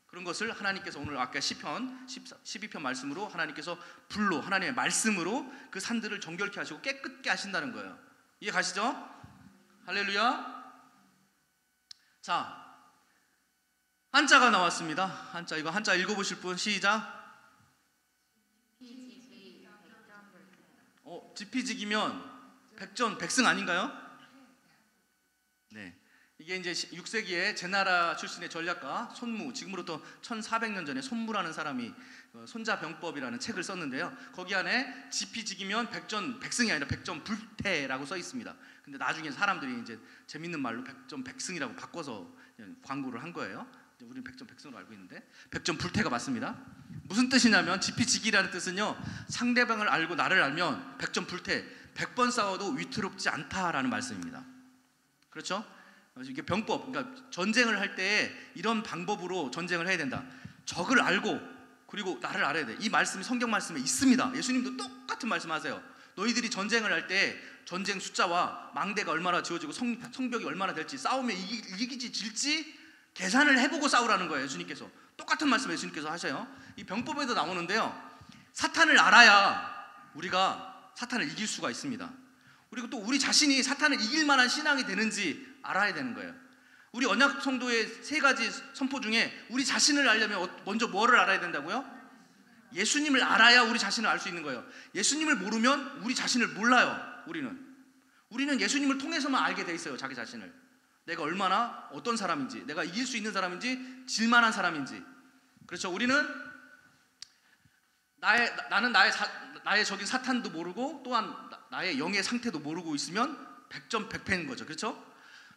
그런 것을 하나님께서 오늘 아까 시편 12편 말씀으로 하나님께서 불로 하나님의 말씀으로 그 산들을 정결케 하시고 깨끗게 하신다는 거예요. 이해 가시죠? 할렐루야. 자, 한자가 나왔습니다. 한자, 이거 한자 읽어보실 분 시작. 지피지기면 백전 백승 아닌가요? 네, 이게 이제 6세기에 제나라 출신의 전략가 손무, 지금으로부터 1400년 전에 손무라는 사람이 손자병법이라는 책을 썼는데요. 거기 안에 지피지기면 백전 백승이 아니라 백전 불태라고 써 있습니다. 근데 나중에 사람들이 이제 재밌는 말로 백전 백승이라고 바꿔서 광고를 한 거예요. 우리는 백전 백승으로 알고 있는데 백전 불태가 맞습니다. 무슨 뜻이냐면 지피지기라는 뜻은요, 상대방을 알고 나를 알면 백전 불태, 100번 싸워도 위태롭지 않다라는 말씀입니다. 그렇죠? 이게 병법, 그러니까 전쟁을 할 때 이런 방법으로 전쟁을 해야 된다. 적을 알고 그리고 나를 알아야 돼. 이 말씀이 성경 말씀에 있습니다. 예수님도 똑같은 말씀하세요. 너희들이 전쟁을 할 때 전쟁 숫자와 망대가 얼마나 지어지고 성벽이 얼마나 될지, 싸우면 이기지 질지 계산을 해보고 싸우라는 거예요. 예수님께서 똑같은 말씀 예수님께서 하셔요. 이 병법에도 나오는데요, 사탄을 알아야 우리가 사탄을 이길 수가 있습니다. 그리고 또 우리 자신이 사탄을 이길 만한 신앙이 되는지 알아야 되는 거예요. 우리 언약 성도의 3가지 선포 중에 우리 자신을 알려면 먼저 뭐를 알아야 된다고요? 예수님을 알아야 우리 자신을 알 수 있는 거예요. 예수님을 모르면 우리 자신을 몰라요. 우리는 예수님을 통해서만 알게 돼 있어요. 자기 자신을, 내가 얼마나 어떤 사람인지, 내가 이길 수 있는 사람인지, 질만한 사람인지. 그렇죠? 우리는 나는 나의 적인 사탄도 모르고 또한 나의 영의 상태도 모르고 있으면 백전백패인 거죠. 그렇죠?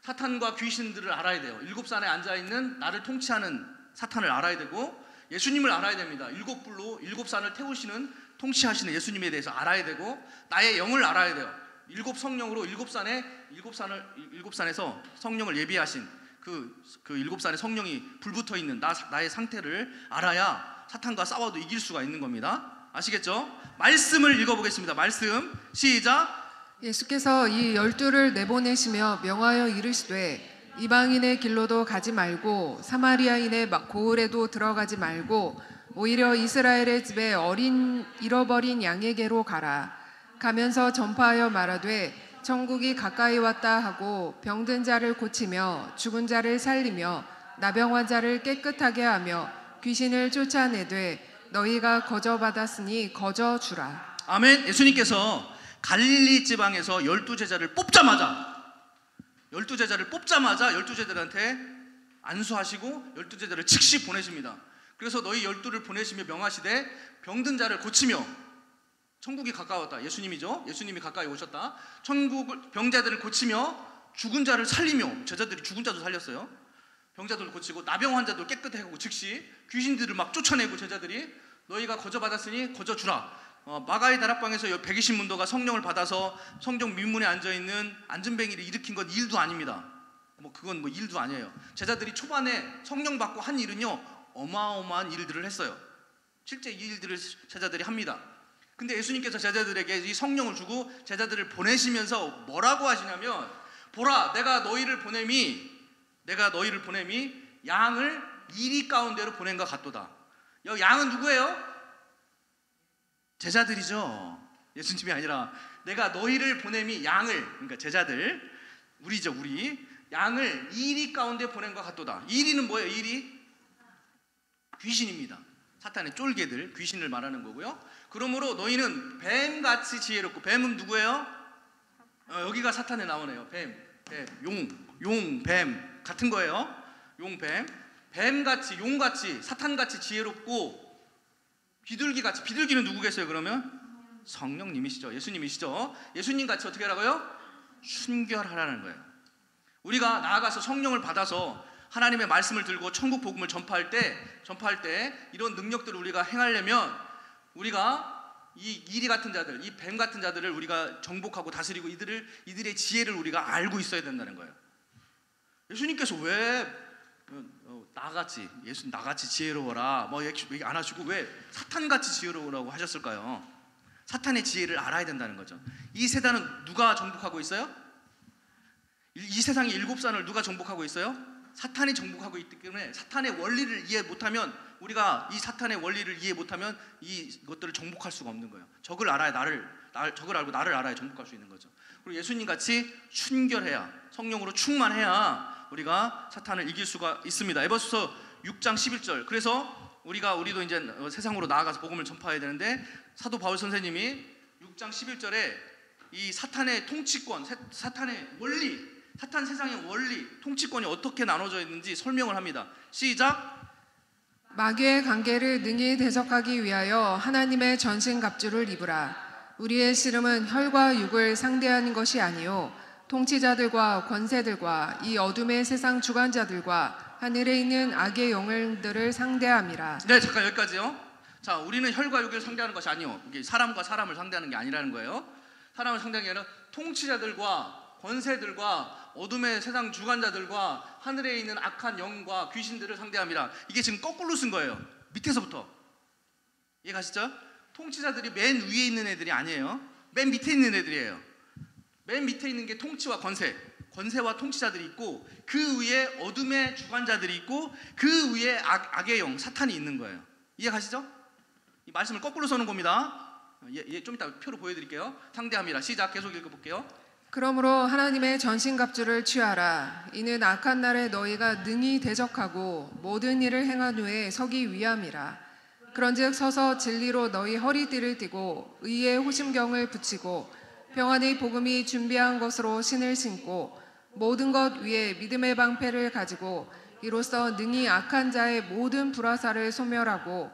사탄과 귀신들을 알아야 돼요. 7산에 앉아있는 나를 통치하는 사탄을 알아야 되고, 예수님을 알아야 됩니다. 7불로 7산을 태우시는 통치하시는 예수님에 대해서 알아야 되고, 나의 영을 알아야 돼요. 7성령으로 7산에서 성령을 예비하신 그 7산의 성령이 불붙어 있는 나의 상태를 알아야 사탄과 싸워도 이길 수가 있는 겁니다. 아시겠죠? 말씀을 읽어보겠습니다. 말씀 시작. 예수께서 이 12를 내보내시며 명하여 이르시되 이방인의 길로도 가지 말고 사마리아인의 고을에도 들어가지 말고 오히려 이스라엘의 집에 잃어버린 양에게로 가라. 가면서 전파하여 말하되 천국이 가까이 왔다 하고 병든 자를 고치며 죽은 자를 살리며 나병 환자를 깨끗하게 하며 귀신을 쫓아내되 너희가 거저받았으니 거저주라. 아멘. 예수님께서 갈릴리 지방에서 12제자를 뽑자마자 12제자들한테 안수하시고 12제자를 즉시 보내십니다. 그래서 너희 12를 보내시며 명하시되 병든 자를 고치며, 천국이 가까웠다. 예수님이죠. 예수님이 가까이 오셨다. 병자들을 고치며 죽은 자를 살리며, 제자들이 죽은 자도 살렸어요. 병자들을 고치고 나병 환자도 깨끗하게 하고 즉시 귀신들을 막 쫓아내고, 제자들이 너희가 거저받았으니 거저주라. 마가의 다락방에서 120문도가 성령을 받아서 성경 민문에 앉아있는 안전뱅이를 일으킨 건 일도 아닙니다. 그건 일도 아니에요. 제자들이 초반에 성령 받고 한 일은요, 어마어마한 일들을 했어요. 실제 이 일들을 제자들이 합니다. 근데 예수님께서 제자들에게 이 성령을 주고 제자들을 보내시면서 뭐라고 하시냐면, 보라, 내가 너희를 보냄이 양을 이리 가운데로 보낸과 같도다. 여기 양은 누구예요? 제자들이죠. 예수님이 아니라 내가 너희를 보냄이 양을, 그러니까 제자들, 우리죠, 우리 양을 이리 가운데 보낸과 같도다. 이리는 뭐예요? 이리 귀신입니다. 사탄의 쫄개들, 귀신을 말하는 거고요. 그러므로 너희는 뱀같이 지혜롭고, 뱀은 누구예요? 여기가 사탄에 나오네요. 뱀, 뱀 같은 거예요. 뱀같이, 용같이, 사탄같이 지혜롭고, 비둘기같이. 비둘기는 누구겠어요? 그러면 성령님이시죠. 예수님이시죠. 예수님같이 어떻게 하라고요? 순결하라는 거예요. 우리가 나아가서 성령을 받아서 하나님의 말씀을 들고 천국 복음을 전파할 때 이런 능력들을 우리가 행하려면, 우리가 이 이리 같은 자들, 이 뱀 같은 자들을 우리가 정복하고 다스리고 이들의 지혜를 우리가 알고 있어야 된다는 거예요. 예수님께서 왜 나같이 지혜로워라 뭐 얘기 안 하시고 왜 사탄같이 지혜로우라고 하셨을까요? 사탄의 지혜를 알아야 된다는 거죠. 이 세상은 누가 정복하고 있어요? 이 세상의 7산을 누가 정복하고 있어요? 사탄이 정복하고 있기 때문에 사탄의 원리를 이해 못하면, 우리가 이 사탄의 원리를 이해 못하면 이것들을 정복할 수가 없는 거예요. 적을 알아야 적을 알고 나를 알아야 정복할 수 있는 거죠. 그리고 예수님같이 순결해야, 성령으로 충만해야 우리가 사탄을 이길 수가 있습니다. 에베소서 6장 11절. 그래서 우리도 이제 세상으로 나아가서 복음을 전파해야 되는데, 사도 바울 선생님이 6장 11절에 이 사탄의 통치권, 사탄의 원리, 사탄 세상의 원리, 통치권이 어떻게 나눠져 있는지 설명을 합니다. 시작. 마귀의 관계를 능히 대적하기 위하여 하나님의 전신갑주를 입으라. 우리의 씨름은 혈과 육을 상대하는 것이 아니요 통치자들과 권세들과 이 어둠의 세상 주관자들과 하늘에 있는 악의 영들을 상대함이라. 네, 잠깐 여기까지요. 자, 우리는 혈과 육을 상대하는 것이 아니요, 이게 사람과 사람을 상대하는 게 아니라는 거예요. 사람을 상대하는 게 아니라 통치자들과 권세들과 어둠의 세상 주관자들과 하늘에 있는 악한 영과 귀신들을 상대함이라. 이게 지금 거꾸로 쓴 거예요. 밑에서부터. 이해가시죠? 통치자들이 맨 위에 있는 애들이 아니에요. 맨 밑에 있는 애들이에요. 맨 밑에 있는 게 통치와 권세와 통치자들이 있고, 그 위에 어둠의 주관자들이 있고, 그 위에 악의 영, 사탄이 있는 거예요. 이해가시죠? 이 말씀을 거꾸로 써는 겁니다. 좀 이따 표로 보여드릴게요. 상대함이라. 시작. 계속 읽어볼게요. 그러므로 하나님의 전신갑주를 취하라. 이는 악한 날에 너희가 능히 대적하고 모든 일을 행한 후에 서기 위함이라. 그런즉 서서 진리로 너희 허리띠를 띠고 의의 호심경을 붙이고 평안의 복음이 준비한 것으로 신을 신고 모든 것 위에 믿음의 방패를 가지고 이로써 능히 악한 자의 모든 불화살을 소멸하고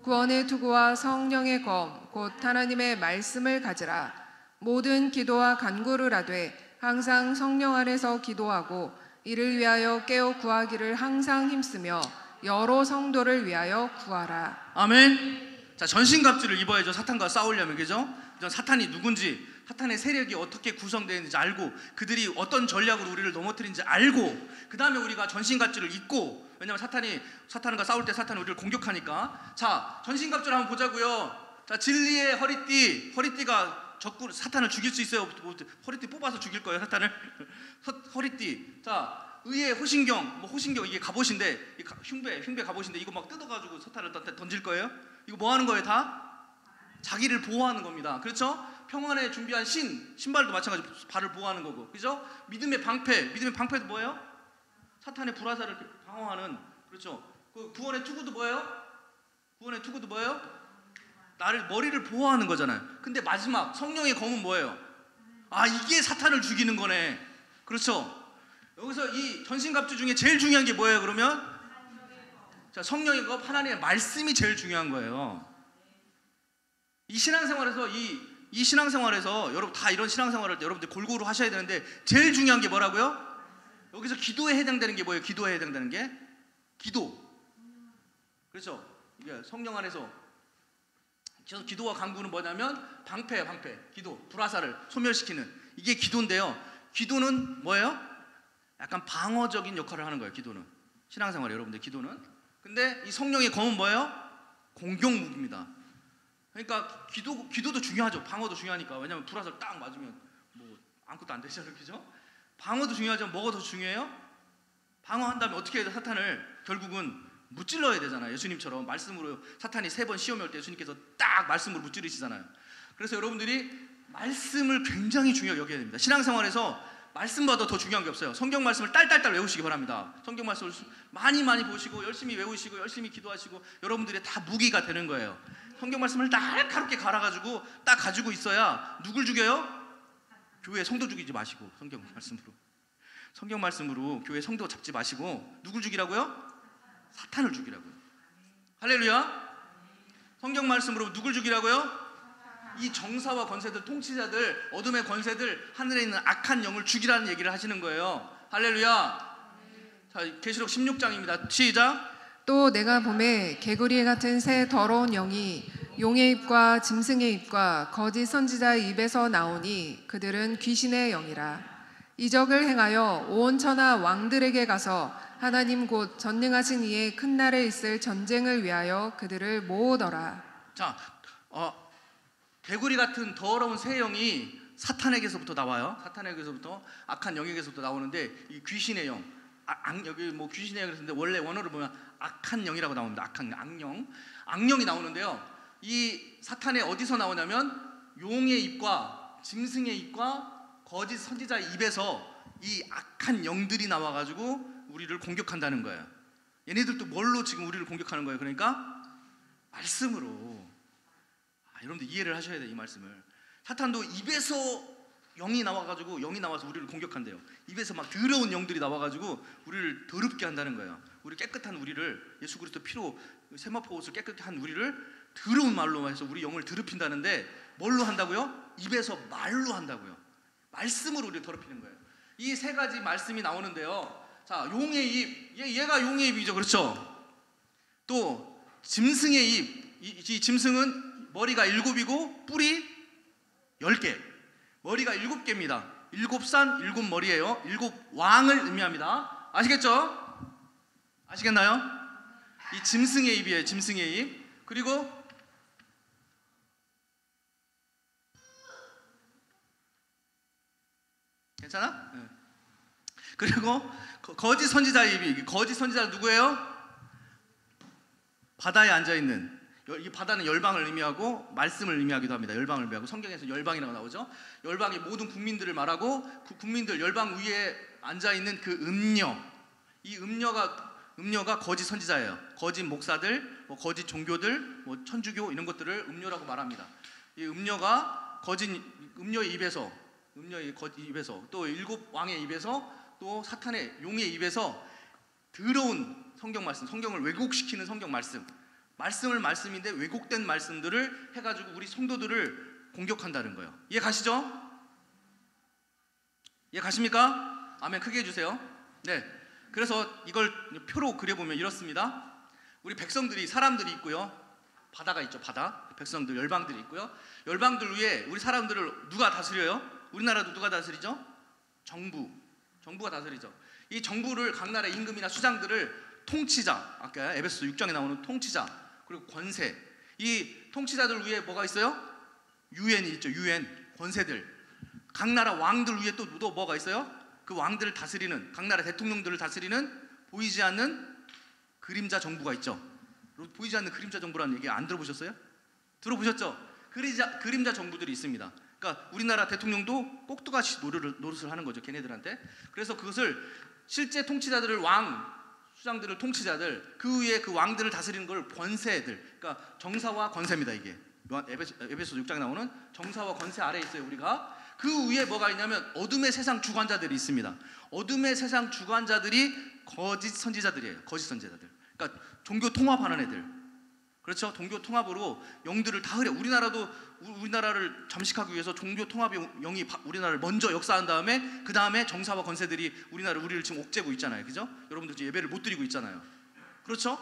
구원의 투구와 성령의 검 곧 하나님의 말씀을 가지라. 모든 기도와 간구를 하되 항상 성령 안에서 기도하고 이를 위하여 깨어 구하기를 항상 힘쓰며 여러 성도를 위하여 구하라. 아멘. 자, 전신갑주를 입어야죠. 사탄과 싸우려면, 그죠? 사탄이 누군지, 사탄의 세력이 어떻게 구성되어 있는지 알고, 그들이 어떤 전략으로 우리를 넘어뜨리는지 알고, 그 다음에 우리가 전신갑주를 입고, 왜냐하면 사탄과 싸울 때 사탄이 우리를 공격하니까. 자, 전신갑주를 한번 보자고요. 자, 진리의 허리띠가 사탄을 죽일 수 있어요? 허리띠 뽑아서 죽일 거예요, 사탄을? 허리띠. 자, 의의 호신경, 호신경 이게 갑옷인데, 흉배 갑옷인데 이거 막 뜯어가지고 사탄을 던질 거예요? 이거 뭐 하는 거예요, 다? 자기를 보호하는 겁니다. 그렇죠? 평안에 준비한 신발도 마찬가지로 발을 보호하는 거고, 그죠? 믿음의 방패도 뭐예요? 사탄의 불화살을 방어하는, 그렇죠? 그 구원의 투구도 뭐예요? 머리를 보호하는 거잖아요. 근데 마지막 성령의 검은 뭐예요? 이게 사탄을 죽이는 거네. 그렇죠? 여기서 이 전신갑주 중에 제일 중요한 게 뭐예요, 그러면? 자, 성령의 검, 하나님의 말씀이 제일 중요한 거예요. 이 신앙생활에서 여러분 다 이런 신앙생활을 여러분들 골고루 하셔야 되는데, 제일 중요한 게 뭐라고요? 여기서 기도에 해당되는 게 뭐예요? 기도에 해당되는 게? 기도. 그렇죠? 이게 성령 안에서 기도와 간구는 뭐냐면 방패예요, 방패. 기도, 불화살을 소멸시키는, 이게 기도인데요. 기도는 뭐예요? 약간 방어적인 역할을 하는 거예요. 기도는, 신앙생활 여러분들 기도는. 근데 이 성령의 검은 뭐예요? 공격무기입니다. 그러니까 기도도 중요하죠. 방어도 중요하니까. 왜냐하면 불화살 딱 맞으면 뭐 아무것도 안 되잖아요, 그죠? 방어도 중요하지만 뭐가 더 중요해요? 방어한 다음에 어떻게 해야 돼? 사탄을 결국은 무찔러야 되잖아요. 예수님처럼 말씀으로 사탄이 3번 시험에 올 때 예수님께서 딱 말씀으로 무찌르시잖아요. 그래서 여러분들이 말씀을 굉장히 중요하게 여겨야 됩니다. 신앙생활에서 말씀보다 더 중요한 게 없어요. 성경 말씀을 딸딸딸 외우시기 바랍니다. 성경 말씀을 많이 보시고 열심히 외우시고 열심히 기도하시고 여러분들의 다 무기가 되는 거예요. 성경 말씀을 날카롭게 갈아가지고 딱 가지고 있어야 누굴 죽여요? 교회 성도 죽이지 마시고 성경 말씀으로 교회 성도 잡지 마시고 누굴 죽이라고요? 사탄을 죽이라고요. 할렐루야. 성경 말씀으로 누굴 죽이라고요? 이 정사와 권세들, 통치자들, 어둠의 권세들, 하늘에 있는 악한 영을 죽이라는 얘기를 하시는 거예요. 할렐루야. 자, 계시록 16장입니다. 시작. 또 내가 보매 개구리 같은 새 더러운 영이 용의 입과 짐승의 입과 거짓 선지자의 입에서 나오니 그들은 귀신의 영이라. 이적을 행하여 온 천하 왕들에게 가서 하나님 곧 전능하신 이의 큰 날에 있을 전쟁을 위하여 그들을 모으더라. 자, 개구리 같은 더러운 새 영이 사탄에게서부터 나와요. 사탄에게서부터 악한 영에게서부터 나오는데 이 귀신의 영, 여기 뭐 귀신의 영이 그랬는데 원래 원어를 보면 악한 영이라고 나옵니다. 악한 악령이 나오는데요. 이 사탄이 어디서 나오냐면 용의 입과 짐승의 입과 거짓 선지자의 입에서 이 악한 영들이 나와가지고 우리를 공격한다는 거예요. 얘네들도 뭘로 지금 우리를 공격하는 거예요? 그러니까 말씀으로. 여러분들 이해를 하셔야 돼요. 이 말씀을. 사탄도 입에서 영이 나와서 우리를 공격한대요. 입에서 막 더러운 영들이 나와가지고 우리를 더럽게 한다는 거예요. 우리 깨끗한 우리를 예수 그리스도 피로 세마포 옷을 깨끗게 한 우리를 더러운 말로 해서 우리 영을 더럽힌다는데 뭘로 한다고요? 입에서 말로 한다고요. 말씀으로 우리를 더럽히는 거예요. 이 세 가지 말씀이 나오는데요. 자, 용의 입, 얘가 용의 입이죠, 그렇죠? 또 짐승의 입, 이 짐승은 머리가 7이고 뿔이 10개, 머리가 7개입니다. 7산 7머리예요. 7왕을 의미합니다. 아시겠죠? 아시겠나요? 이 짐승의 입이에요. 짐승의 입. 그리고 괜찮아? 네. 그리고 거짓 선지자의 입이, 거짓 선지자는 누구예요? 바다에 앉아있는, 이 바다는 열방을 의미하고 말씀을 의미하기도 합니다. 열방을 의미하고 성경에서 열방이라고 나오죠. 열방의 모든 국민들을 말하고 그 국민들 열방 위에 앉아있는 그 음녀, 이 음녀가 거짓 선지자예요. 거짓 목사들, 뭐 거짓 종교들, 뭐 천주교 이런 것들을 음녀라고 말합니다. 이 음녀가 음녀의 입에서 또 7왕의 입에서 또 사탄의 용의 입에서 더러운 성경 말씀, 성경을 왜곡시키는 성경 말씀인데 왜곡된 말씀들을 해가지고 우리 성도들을 공격한다는 거예요. 이해 가시죠? 이해 가십니까? 아멘. 크게 해주세요. 네. 그래서 이걸 표로 그려보면 이렇습니다. 우리 백성들이, 사람들이 있고요. 바다가 있죠. 바다. 백성들, 열방들이 있고요. 열방들 위에 우리 사람들을 누가 다스려요? 우리나라도 누가 다스리죠? 정부가 다스리죠. 이 정부를, 각 나라의 임금이나 수장들을 통치자, 아까 에베소 6장에 나오는 통치자, 그리고 권세, 이 통치자들 위에 뭐가 있어요? 유엔이 있죠. 유엔, 권세들. 각 나라 왕들 위에 또 뭐가 있어요? 그 왕들을 다스리는, 각 나라 대통령들을 다스리는 보이지 않는 그림자 정부가 있죠. 보이지 않는 그림자 정부라는 얘기 안 들어보셨어요? 들어보셨죠? 그림자 정부들이 있습니다. 그러니까 우리나라 대통령도 꼭두같이 노릇을 하는 거죠, 걔네들한테. 그래서 그것을 실제 통치자들을, 수장들을, 통치자들, 그 위에 그 왕들을 다스리는 걸 권세들, 그러니까 정사와 권세입니다. 이게 에베소 6장에 나오는 정사와 권세 아래에 있어요. 우리가 그 위에 뭐가 있냐면 어둠의 세상 주관자들이 있습니다. 어둠의 세상 주관자들이 거짓 선지자들이에요. 거짓 선지자들. 그러니까 종교 통합하는 애들. 그렇죠? 종교 통합으로 영들을 다 흐려. 우리나라를 잠식하기 위해서 종교 통합의 영이 우리나라를 먼저 역사한 다음에 그 다음에 정사와 권세들이 우리를 지금 옥죄고 있잖아요. 그죠? 여러분들 지금 예배를 못 드리고 있잖아요. 그렇죠?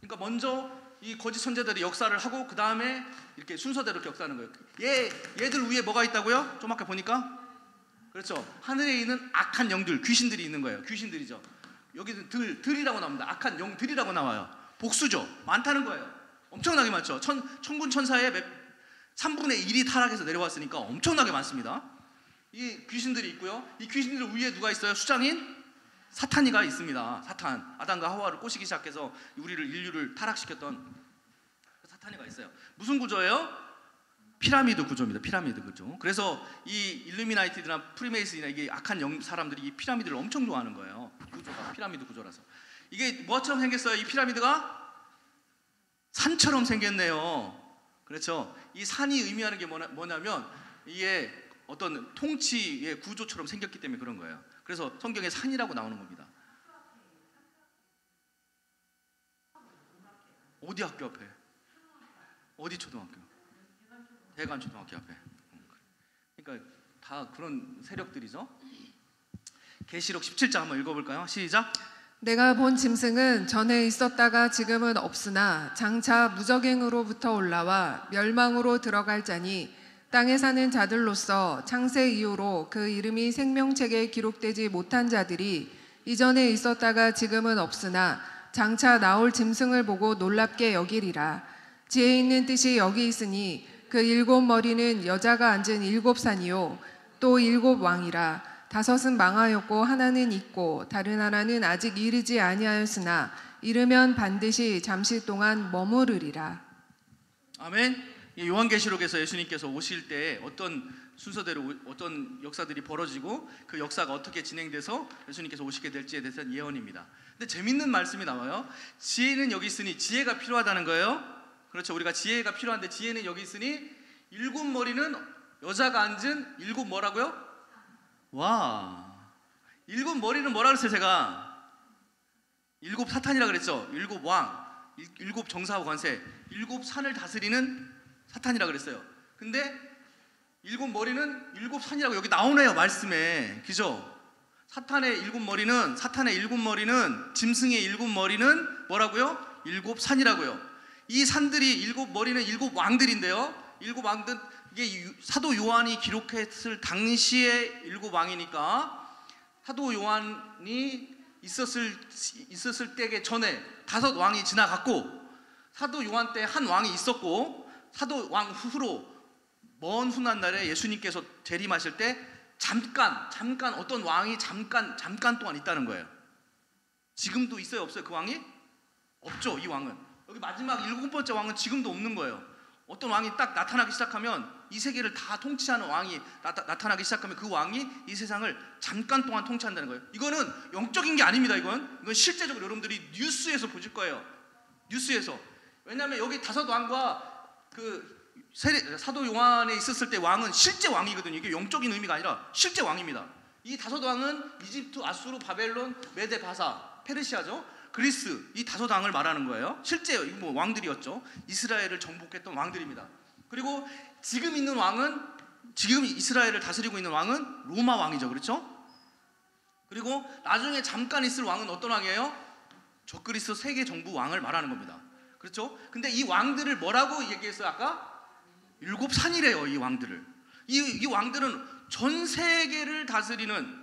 그러니까 먼저 이 거짓 선지자들이 역사를 하고 그 다음에 이렇게 순서대로 이렇게 역사하는 거예요. 얘들 위에 뭐가 있다고요? 좀 아까 보니까 그렇죠. 하늘에 있는 악한 영들, 귀신들이 있는 거예요. 귀신들이죠. 여기는 들이라고 나옵니다. 악한 영들이라고 나와요. 복수죠. 많다는 거예요. 엄청나게 많죠. 천군 천사의 3분의 1이 타락해서 내려왔으니까 엄청나게 많습니다. 이 귀신들이 있고요. 이 귀신들 위에 누가 있어요? 수장인 사탄이가 있습니다. 사탄, 아담과 하와를 꼬시기 시작해서 인류를 타락시켰던 사탄이가 있어요. 무슨 구조예요? 피라미드 구조입니다. 피라미드 구조. 그래서 이 일루미나이티드나 프리메이슨이나 이게 악한 사람들이 이 피라미드를 엄청 좋아하는 거예요. 구조가 피라미드 구조라서. 이게 뭐처럼 생겼어요? 이 피라미드가 산처럼 생겼네요. 그렇죠? 이 산이 의미하는 게 뭐냐면 이게 어떤 통치의 구조처럼 생겼기 때문에 그런 거예요. 그래서 성경에 산이라고 나오는 겁니다. 어디 학교 앞에? 어디 초등학교? 대관 초등학교 앞에. 그러니까 다 그런 세력들이죠. 계시록 17장 한번 읽어볼까요? 시작. 내가 본 짐승은 전에 있었다가 지금은 없으나 장차 무적행으로부터 올라와 멸망으로 들어갈 자니 땅에 사는 자들로서 창세 이후로 그 이름이 생명책에 기록되지 못한 자들이 이전에 있었다가 지금은 없으나 장차 나올 짐승을 보고 놀랍게 여기리라. 지혜 있는 뜻이 여기 있으니 그 7 머리는 여자가 앉은 7 산이요 또 7 왕이라. 5은 망하였고 하나는 있고 다른 하나는 아직 이르지 아니하였으나 이르면 반드시 잠시 동안 머무르리라. 아멘. 요한계시록에서 예수님께서 오실 때 어떤 순서대로 어떤 역사들이 벌어지고 그 역사가 어떻게 진행돼서 예수님께서 오시게 될지에 대해서는 예언입니다. 근데 재밌는 말씀이 나와요. 지혜는 여기 있으니, 지혜가 필요하다는 거예요. 그렇죠. 우리가 지혜가 필요한데 지혜는 여기 있으니 7 머리는 여자가 앉은 7 뭐라고요? 와, 7 머리는 뭐라 그랬어요? 제가 7 사탄이라 그랬죠. 7 왕, 7 정사하고 관세, 7 산을 다스리는 사탄이라 그랬어요. 근데 7 머리는 7 산이라고 여기 나오네요, 말씀에. 그죠? 사탄의 7 머리는 짐승의 7 머리는 뭐라고요? 7 산이라고요. 이 산들이 7 머리는 7 왕들인데요. 7 왕들, 이게 사도 요한이 기록했을 당시의 7 왕이니까 사도 요한이 있었을 때에 전에 5 왕이 지나갔고, 사도 요한 때 한 왕이 있었고, 사도 왕 후로 먼 훗날 날에 예수님께서 재림하실 때 잠깐 어떤 왕이 잠깐 동안 있다는 거예요. 지금도 있어요, 없어요? 그 왕이? 없죠. 이 왕은 여기 마지막 7번째 왕은 지금도 없는 거예요. 어떤 왕이 딱 나타나기 시작하면, 이 세계를 다 통치하는 왕이 나타나기 시작하면 그 왕이 이 세상을 잠깐 동안 통치한다는 거예요. 이거는 영적인 게 아닙니다. 이건 실제적으로 여러분들이 뉴스에서 보실 거예요. 뉴스에서. 왜냐하면 여기 5 왕과 그 사도 요한에 있었을 때 왕은 실제 왕이거든요. 이게 영적인 의미가 아니라 실제 왕입니다. 이 5 왕은 이집트, 아수르, 바벨론, 메데, 바사, 페르시아죠. 그리스, 이 5 왕을 말하는 거예요. 실제 왕들이었죠. 이스라엘을 정복했던 왕들입니다. 그리고 지금 있는 왕은, 지금 이스라엘을 다스리고 있는 왕은 로마 왕이죠. 그렇죠? 그리고 나중에 잠깐 있을 왕은 어떤 왕이에요? 적그리스도 세계 정부 왕을 말하는 겁니다. 그렇죠? 근데 이 왕들을 뭐라고 얘기했어요? 아까 7 산이래요. 이 왕들을. 이 왕들은 전 세계를 다스리는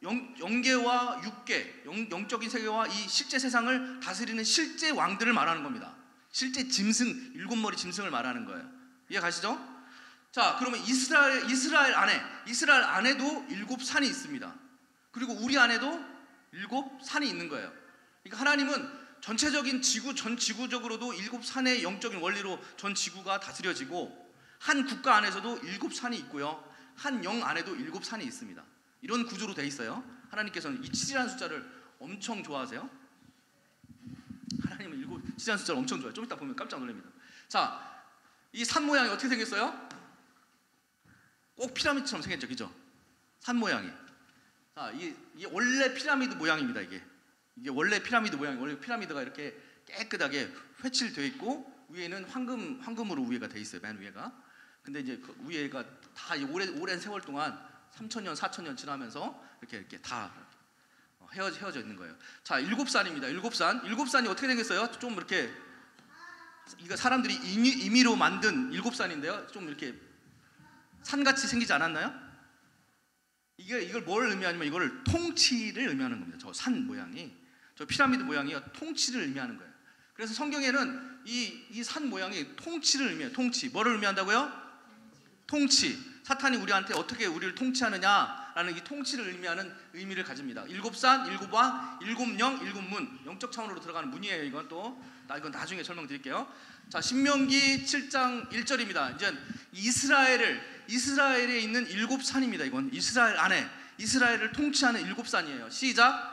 영계와 육계, 영적인 세계와 이 실제 세상을 다스리는 실제 왕들을 말하는 겁니다. 실제 짐승, 7 머리 짐승을 말하는 거예요. 이해 가시죠? 자, 그러면 이스라엘 안에도 7 산이 있습니다. 그리고 우리 안에도 7 산이 있는 거예요. 그러니까 하나님은 전체적인 전 지구적으로도 7 산의 영적인 원리로 전 지구가 다스려지고, 한 국가 안에서도 7 산이 있고요, 한 영 안에도 7 산이 있습니다. 이런 구조로 돼 있어요. 하나님께서는 이 7이라는 숫자를 엄청 좋아하세요. 하나님은 7이라는 숫자를 엄청 좋아해요. 좀 이따 보면 깜짝 놀랍니다. 자, 이 산 모양이 어떻게 생겼어요? 꼭 피라미드처럼 생겼죠, 그죠? 산 모양이. 자, 이게 원래 피라미드 모양입니다. 이게 원래 피라미드 모양이, 원래 피라미드가 이렇게 깨끗하게 회칠되어 있고, 위에는 황금으로 위에가 돼 있어요. 맨 위에가. 근데 이제 그 위에가 다 오랜 세월 동안 3,000년, 4,000년 지나면서 이렇게 다 헤어져 있는 거예요. 자, 7 산입니다. 7 산. 7 산이 어떻게 생겼어요? 좀 이렇게, 이거 사람들이 임의로 만든 7 산인데요. 좀 이렇게 산같이 생기지 않았나요? 이걸 뭘 의미하냐면 이거를 통치를 의미하는 겁니다. 저 산 모양이, 저 피라미드 모양이 통치를 의미하는 거예요. 그래서 성경에는 이 산 모양이 통치를 의미해요. 통치. 뭐를 의미한다고요? 통치. 사탄이 우리한테 어떻게 우리를 통치하느냐라는 이 통치를 의미하는 의미를 가집니다. 7산, 7왕, 7영, 7문, 영적 차원으로 들어가는 문이에요. 이건 이건 나중에 설명드릴게요. 자, 신명기 7장 1절입니다. 이제 이스라엘에 있는 7산입니다. 이건 이스라엘 안에 이스라엘을 통치하는 7산이에요. 시작.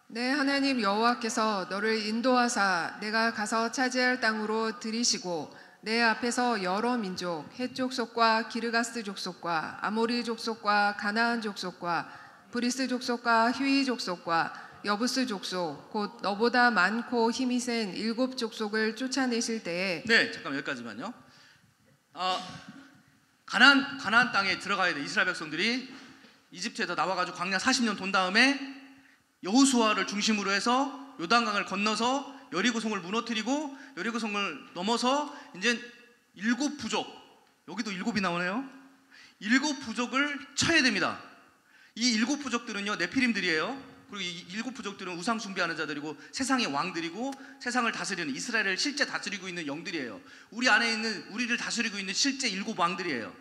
내 하나님 여호와께서 너를 인도하사 내가 가서 차지할 땅으로 들이시고 내 앞에서 여러 민족, 헷 족속과 기르가스 족속과 아모리 족속과 가나안 족속과 브리스 족속과 휘위 족속과 여부스 족속, 곧 너보다 많고 힘이 센 7 족속을 쫓아내실 때에. 네, 잠깐 여기까지만요. 가나안 땅에 들어가야 돼. 이스라엘 백성들이 이집트에서 나와가지고 광야 40년 돈 다음에 여호수아를 중심으로 해서 요단강을 건너서 여리고성을 무너뜨리고 여리고성을 넘어서 이제 7 부족, 여기도 7이 나오네요. 7 부족을 쳐야 됩니다. 이 7 부족들은요 네피림들이에요. 그리고 이 7 부족들은 우상 숭배하는 자들이고 세상의 왕들이고 세상을 다스리는, 이스라엘을 실제 다스리고 있는 영들이에요. 우리 안에 있는, 우리를 다스리고 있는 실제 7 왕들이에요.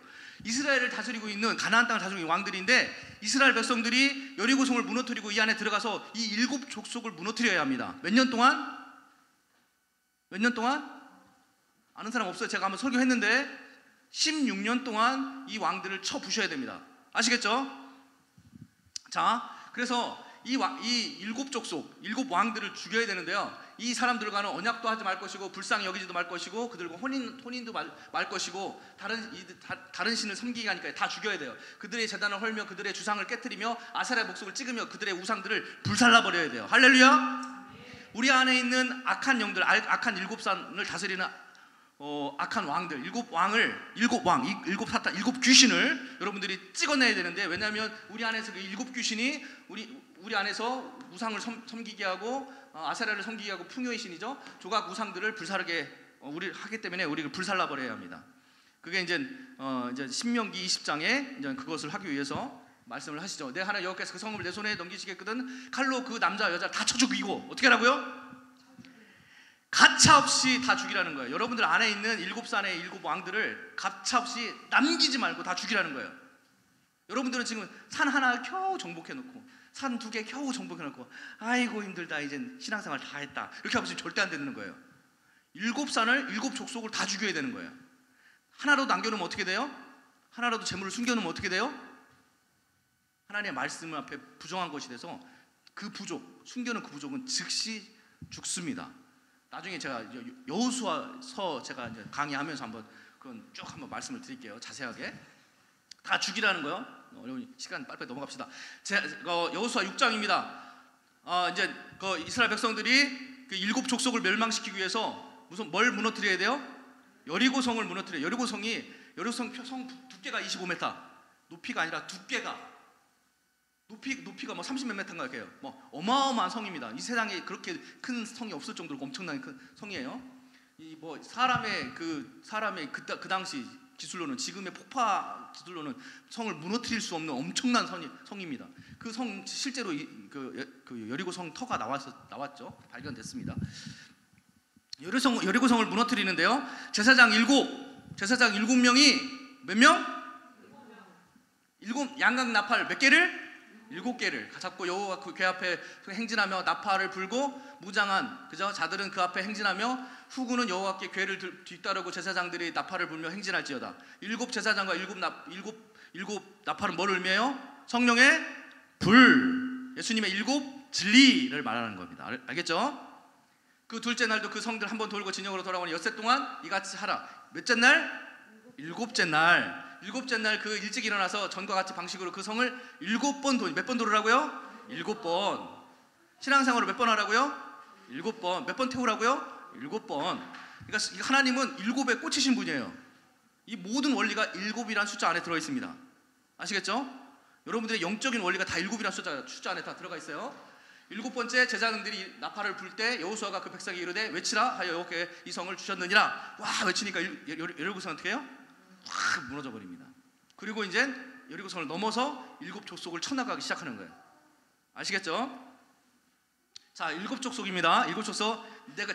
이스라엘을 다스리고 있는, 가나안 땅을 다스리고 있는 왕들인데, 이스라엘 백성들이 여리고성을 무너뜨리고 이 안에 들어가서 이 7 족속을 무너뜨려야 합니다. 몇 년 동안? 몇 년 동안? 아는 사람 없어요? 제가 한번 설교했는데 16년 동안 이 왕들을 쳐 부셔야 됩니다. 아시겠죠? 자, 그래서 이 7 족속, 7 왕들을 죽여야 되는데요, 이 사람들과는 언약도 하지 말 것이고 불쌍히 여기지도 말 것이고 그들과 혼인도 말 것이고 다른 신을 섬기게 하니까 다 죽여야 돼요. 그들의 제단을 헐며 그들의 주상을 깨뜨리며 아세라의 목석을 찍으며 그들의 우상들을 불살라버려야 돼요. 할렐루야. 우리 안에 있는 악한 영들, 악한 7산을 다스리는 악한 왕들, 7 사탄, 7 귀신을 여러분들이 찍어내야 되는데, 왜냐하면 우리 안에서 그 7 귀신이 우리 안에서 우상을 섬기게 하고 아세라를 섬기게 하고 풍요의 신이죠. 조각 우상들을 불사르게 우리 하기 때문에 우리를 불살라버려야 합니다. 그게 이제 신명기 20장에 이제 그것을 하기 위해서 말씀을 하시죠. 내 하나님 여호와께서 그 성읍을 내 손에 넘기시겠거든 칼로 그 남자 여자를 다 쳐 죽이고, 어떻게 하라고요? 가차없이 다 죽이라는 거예요. 여러분들 안에 있는 7산의 7 왕들을 가차없이 남기지 말고 다 죽이라는 거예요. 여러분들은 지금 산 하나 겨우 정복해놓고 산 2개 겨우 정복해놓고 아이고 힘들다, 이젠 신앙생활 다 했다, 이렇게 하면 절대 안 되는 거예요. 7산을 7 족속을 다 죽여야 되는 거예요. 하나라도 남겨놓으면 어떻게 돼요? 하나라도 재물을 숨겨놓으면 어떻게 돼요? 하나님의 말씀 앞에 부정한 것이 돼서 그 부족, 숨겨놓은 그 부족은 즉시 죽습니다. 나중에 제가 여호수아서 제가 이제 강의하면서 한번 그건 쭉 한번 말씀을 드릴게요. 자세하게 다 죽이라는 거요. 시간 빨리빨리 넘어갑시다. 여호수아 6장입니다. 이제 그 이스라엘 백성들이 그 7 족속을 멸망시키기 위해서 뭘 무너뜨려야 돼요? 여리고성을 무너뜨려요. 여리고성 성 두께가 25m, 높이가 아니라 두께가 높이가 뭐 30몇 메타인가 이렇게요. 뭐 어마어마한 성입니다. 이 세상에 그렇게 큰 성이 없을 정도로 엄청나게 큰 성이에요. 이 뭐 사람의 그 당시 기술로는, 지금의 폭파 기술로는 성을 무너뜨릴 수 없는 엄청난 성입니다. 그 성 실제로 그 여리고성 터가 나왔죠. 발견됐습니다. 여리고성을 무너뜨리는데요, 제사장 7명이 몇 명? 7 양각 나팔 몇 개를? 7개를 잡고 여호와 그 궤 앞에 행진하며 나팔을 불고 무장한 자들은 그 앞에 행진하며 후구는 여호와께 궤를 뒤따르고 제사장들이 나팔을 불며 행진할지어다. 7 제사장과 7 나팔은 뭐를 의미해요? 성령의 불, 예수님의 7 진리를 말하는 겁니다. 알겠죠? 그 둘째 날도 그 성들 한번 돌고 진영으로 돌아오니 엿새 동안 이같이 하라. 몇째 날? 7째 날. 7째 날 그 일찍 일어나서 전과 같이 방식으로 그 성을 7번 몇 번 돌으라고요? 7번. 신앙생활을 몇 번 하라고요? 7번. 몇 번 태우라고요? 7번. 그러니까 하나님은 7에 꽂히신 분이에요. 이 모든 원리가 7이라는 숫자 안에 들어있습니다. 아시겠죠? 여러분들의 영적인 원리가 다 7이라는 숫자 안에 다 들어가 있어요. 7번째 제사장들이 나팔을 불 때 여호수아가 그 백성에게 이르되 외치라 하여 여호와께 이 성을 주셨느니라. 와 외치니까 여리고성은 어떻게 해요? 확 무너져 버립니다. 그리고 이제 여리고성을 넘어서 7 족속을 쳐나가기 시작하는 거예요. 아시겠죠? 자, 7 족속입니다. 7 족속.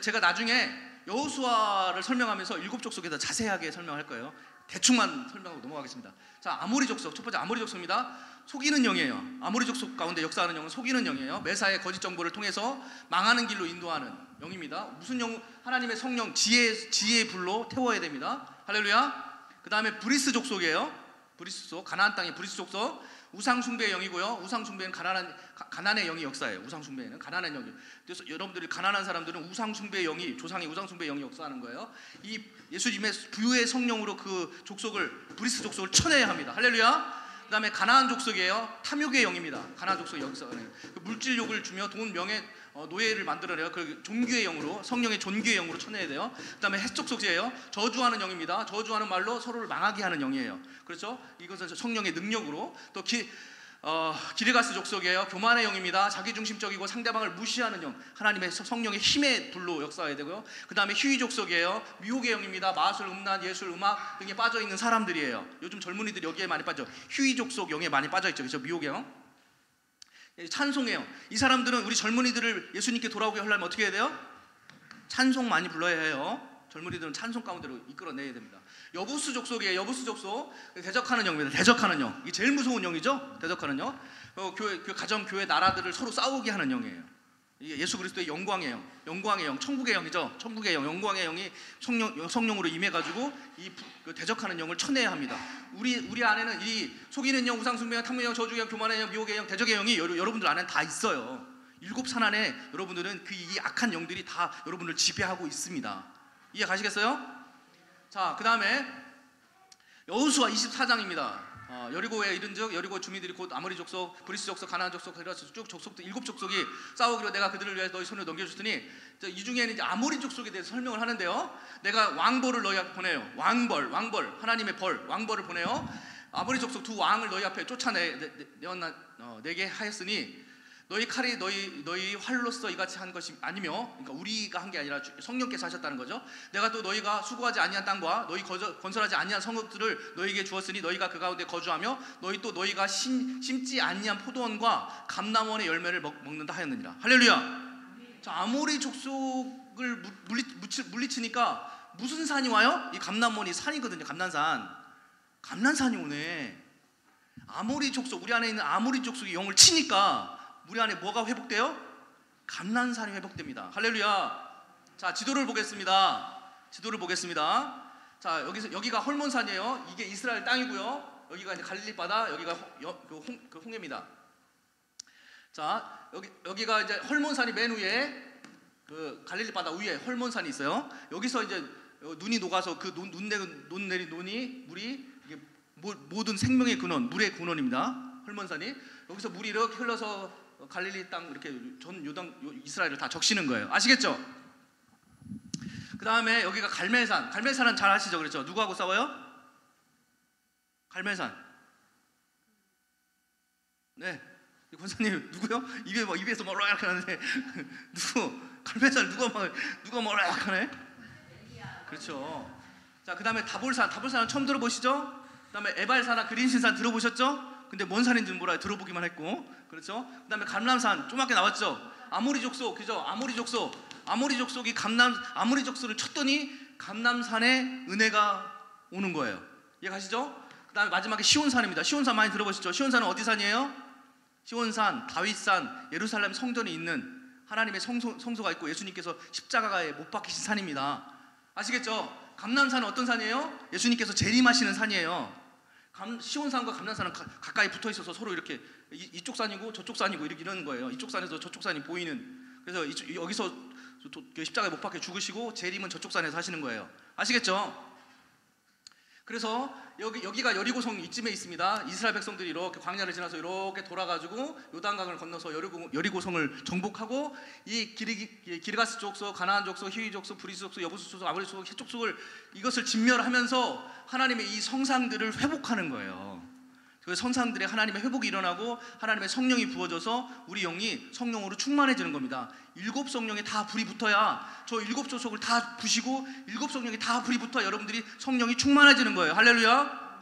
제가 나중에 여호수아를 설명하면서 7 족속에 더 자세하게 설명할 거예요. 대충만 설명하고 넘어가겠습니다. 자, 아모리 족속, 첫 번째 아모리 족속입니다. 속이는 영이에요. 아모리 족속 가운데 역사하는 영은 속이는 영이에요. 매사에 거짓 정보를 통해서 망하는 길로 인도하는 영입니다. 무슨 영? 하나님의 성령, 지혜의 불로 태워야 됩니다. 할렐루야. 그 다음에 브리스 족속이에요. 브리스 족, 가나안 땅의 브리스 족속. 우상 숭배의 영이고요. 우상 숭배는 가난의 영이 역사예요. 우상 숭배는 가난한 영이. 그래서 여러분들이 가난한 사람들은 우상 숭배의 영이, 조상의 우상 숭배의 영이 역사하는 거예요. 이 예수님의 부유의 성령으로 그 족속을, 브리스 족속을 쳐내야 합니다. 할렐루야. 그 다음에 가나안 족속이에요. 탐욕의 영입니다. 가나안 족속 역사는 그 물질욕을 주며 돈, 명예, 노예를 만들어내요. 그 종교의 영으로, 성령의 존귀의 영으로 쳐내야 돼요. 그 다음에 헷 족속이에요. 저주하는 영입니다. 저주하는 말로 서로를 망하게 하는 영이에요. 그렇죠? 이것은 성령의 능력으로. 또 기르가스 족속이에요. 교만의 영입니다. 자기중심적이고 상대방을 무시하는 영, 하나님의 성령의 힘의 불로 역사해야 되고요. 그 다음에 휴위 족속이에요. 미혹의 영입니다. 마술, 음란, 예술, 음악 등에 빠져있는 사람들이에요. 요즘 젊은이들이 여기에 많이 빠져. 휴위 족속 영에 많이 빠져있죠. 그렇죠? 미혹의 영. 찬송해요. 이 사람들은 우리 젊은이들을 예수님께 돌아오게 하려면 어떻게 해야 돼요? 찬송 많이 불러야 해요. 젊은이들은 찬송 가운데로 이끌어내야 됩니다. 여부수 족속이에요. 여부수 족속. 대적하는 영입니다. 대적하는 영. 이게 제일 무서운 영이죠. 대적하는 영. 교회, 가정, 교회, 나라들을 서로 싸우게 하는 영이에요. 이게 예수 그리스도의 영광의 영, 영광의 영, 천국의 영이죠. 천국의 영, 영광의 영이 성령으로 임해가지고 이 대적하는 영을 쳐내야 합니다. 우리 안에는 이 속이는 영, 우상숭배영, 탐욕의 영, 저주의 영, 교만의 영, 미혹의 영, 대적의 영이 여러분들 안에 다 있어요. 7산 안에 여러분들은 이 악한 영들이 다 여러분을 지배하고 있습니다. 이해 가시겠어요? 자, 그 다음에 여호수아 24장입니다. 여리고에 이른즉 여리고 주민들이 곧 아모리 족속, 브리스 족속, 가나안 족속, 그래서 쭉 족속들 7족속이 싸우기로 내가 그들을 위해 너희 손에 넘겨줬더니 이 중에는 이제 아모리 족속에 대해서 설명을 하는데요. 내가 왕벌을 너희 앞에 보내요. 왕벌, 하나님의 벌, 왕벌을 보내요. 아모리 족속 두 왕을 너희 앞에 쫓아내게 하였으니 너희 칼이 너희 활로서 이같이 한 것이 아니며, 그러니까 우리가 한 게 아니라 성령께서 하셨다는 거죠. 내가 또 너희가 수고하지 아니한 땅과 너희 건설하지 아니한 성읍들을 너희에게 주었으니 너희가 그 가운데 거주하며 너희가 심지 아니한 포도원과 감람원의 열매를 먹는다 하였느니라. 할렐루야. 자, 아모리 족속을 물리치니까 무슨 산이 와요? 이 감람원이 산이거든요. 감난산이 오네. 아모리 족속, 우리 안에 있는 아모리 족속이 영을 치니까 우리 안에 뭐가 회복돼요? 감난산이 회복됩니다. 할렐루야. 자, 지도를 보겠습니다. 자, 여기가 헐몬산이에요. 이게 이스라엘 땅이고요. 여기가 이제 갈릴리 바다, 여기가 홍해입니다. 자, 여기가 이제 헐몬산이 맨 위에, 그 갈릴리 바다 위에 헐몬산이 있어요. 여기서 이제 눈이 녹아서 그 눈 내린 물이 이게 모든 생명의 근원, 물의 근원입니다. 헐몬산이. 여기서 물이 이렇게 흘러서 갈릴리 땅 이렇게 전 요당 이스라엘을 다 적시는 거예요. 아시겠죠? 그 다음에 여기가 갈멜산. 갈멜산은 잘 아시죠? 그렇죠? 누구하고 싸워요? 갈멜산. 네. 권사님 누구요? 입에서 뭐라 이렇게 하는데 누구? 갈멜산 누가 뭐라 이렇게 하네? 그렇죠. 자, 그 다음에 다볼산은 처음 들어보시죠? 그 다음에 에발산이나 그린신산 들어보셨죠? 근데 뭔 산인지는 몰라요. 들어보기만 했고. 그렇죠? 그 다음에 감람산 조그맣게 나왔죠? 아모리 족속, 그죠? 아모리 족속이 아모리 족속을 쳤더니 감람산에 은혜가 오는 거예요. 이해 가시죠? 그 다음에 마지막에 시온산입니다. 시온산 많이 들어보셨죠? 시온산은 어디 산이에요? 시온산, 다윗산, 예루살렘 성전이 있는 하나님의 성소가 있고 예수님께서 십자가에 못 박히신 산입니다. 아시겠죠? 감람산은 어떤 산이에요? 예수님께서 재림하시는 산이에요. 시온산과 감람산은 가까이 붙어 있어서 서로 이렇게 이쪽 산이고 저쪽 산이고 이러는 거예요. 이쪽 산에서 저쪽 산이 보이는. 그래서 여기서 십자가에 못 박혀 죽으시고 재림은 저쪽 산에서 하시는 거예요. 아시겠죠? 그래서 여기가 여리고성 이쯤에 있습니다. 이스라엘 백성들이 이렇게 광야를 지나서 이렇게 돌아가지고 요단강을 건너서 여리고성을 정복하고 이 기르가스 족속, 가나안 족속, 히위 족속, 브리스 족속, 여부수 족속, 아모리 족속, 헷 족속을 이것을 진멸하면서 하나님의 이 성산들을 회복하는 거예요. 그 성산들의 하나님의 회복이 일어나고 하나님의 성령이 부어져서 우리 영이 성령으로 충만해지는 겁니다. 7 성령에 다 불이 붙어야, 저 7 족속을 다 부시고 7 성령이 다 불이 붙어야 여러분들이 성령이 충만해지는 거예요. 할렐루야.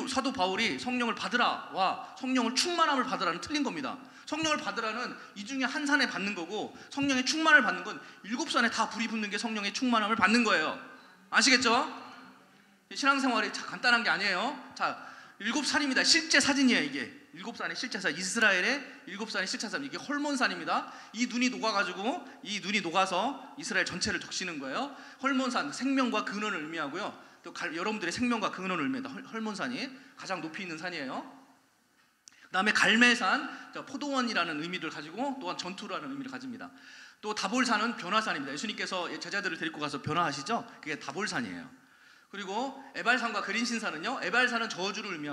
사도 바울이 성령을 받으라와 성령을 충만함을 받으라는 틀린 겁니다. 성령을 받으라는 이 중에 한 산에 받는 거고, 성령의 충만을 받는 건 7 산에 다 불이 붙는 게 성령의 충만함을 받는 거예요. 아시겠죠? 신앙생활이 간단한 게 아니에요. 자, 7산입니다. 실제 사진이에요. 이게 7산의 실제 사진. 이스라엘의 7산의 실제 사진. 이게 헐몬산입니다. 이 눈이 녹아서 이스라엘 전체를 적시는 거예요. 헐몬산, 생명과 근원을 의미하고요. 또 여러분들의 생명과 근원을 의미합니다. 헐몬산이 가장 높이 있는 산이에요. 그 다음에 갈매산, 포도원이라는 의미를 가지고 또한 전투라는 의미를 가집니다. 또 다볼산은 변화산입니다. 예수님께서 제자들을 데리고 가서 변화하시죠? 그게 다볼산이에요. 그리고 에발산과 그린신산은요, 에발산은 저주를 의미하고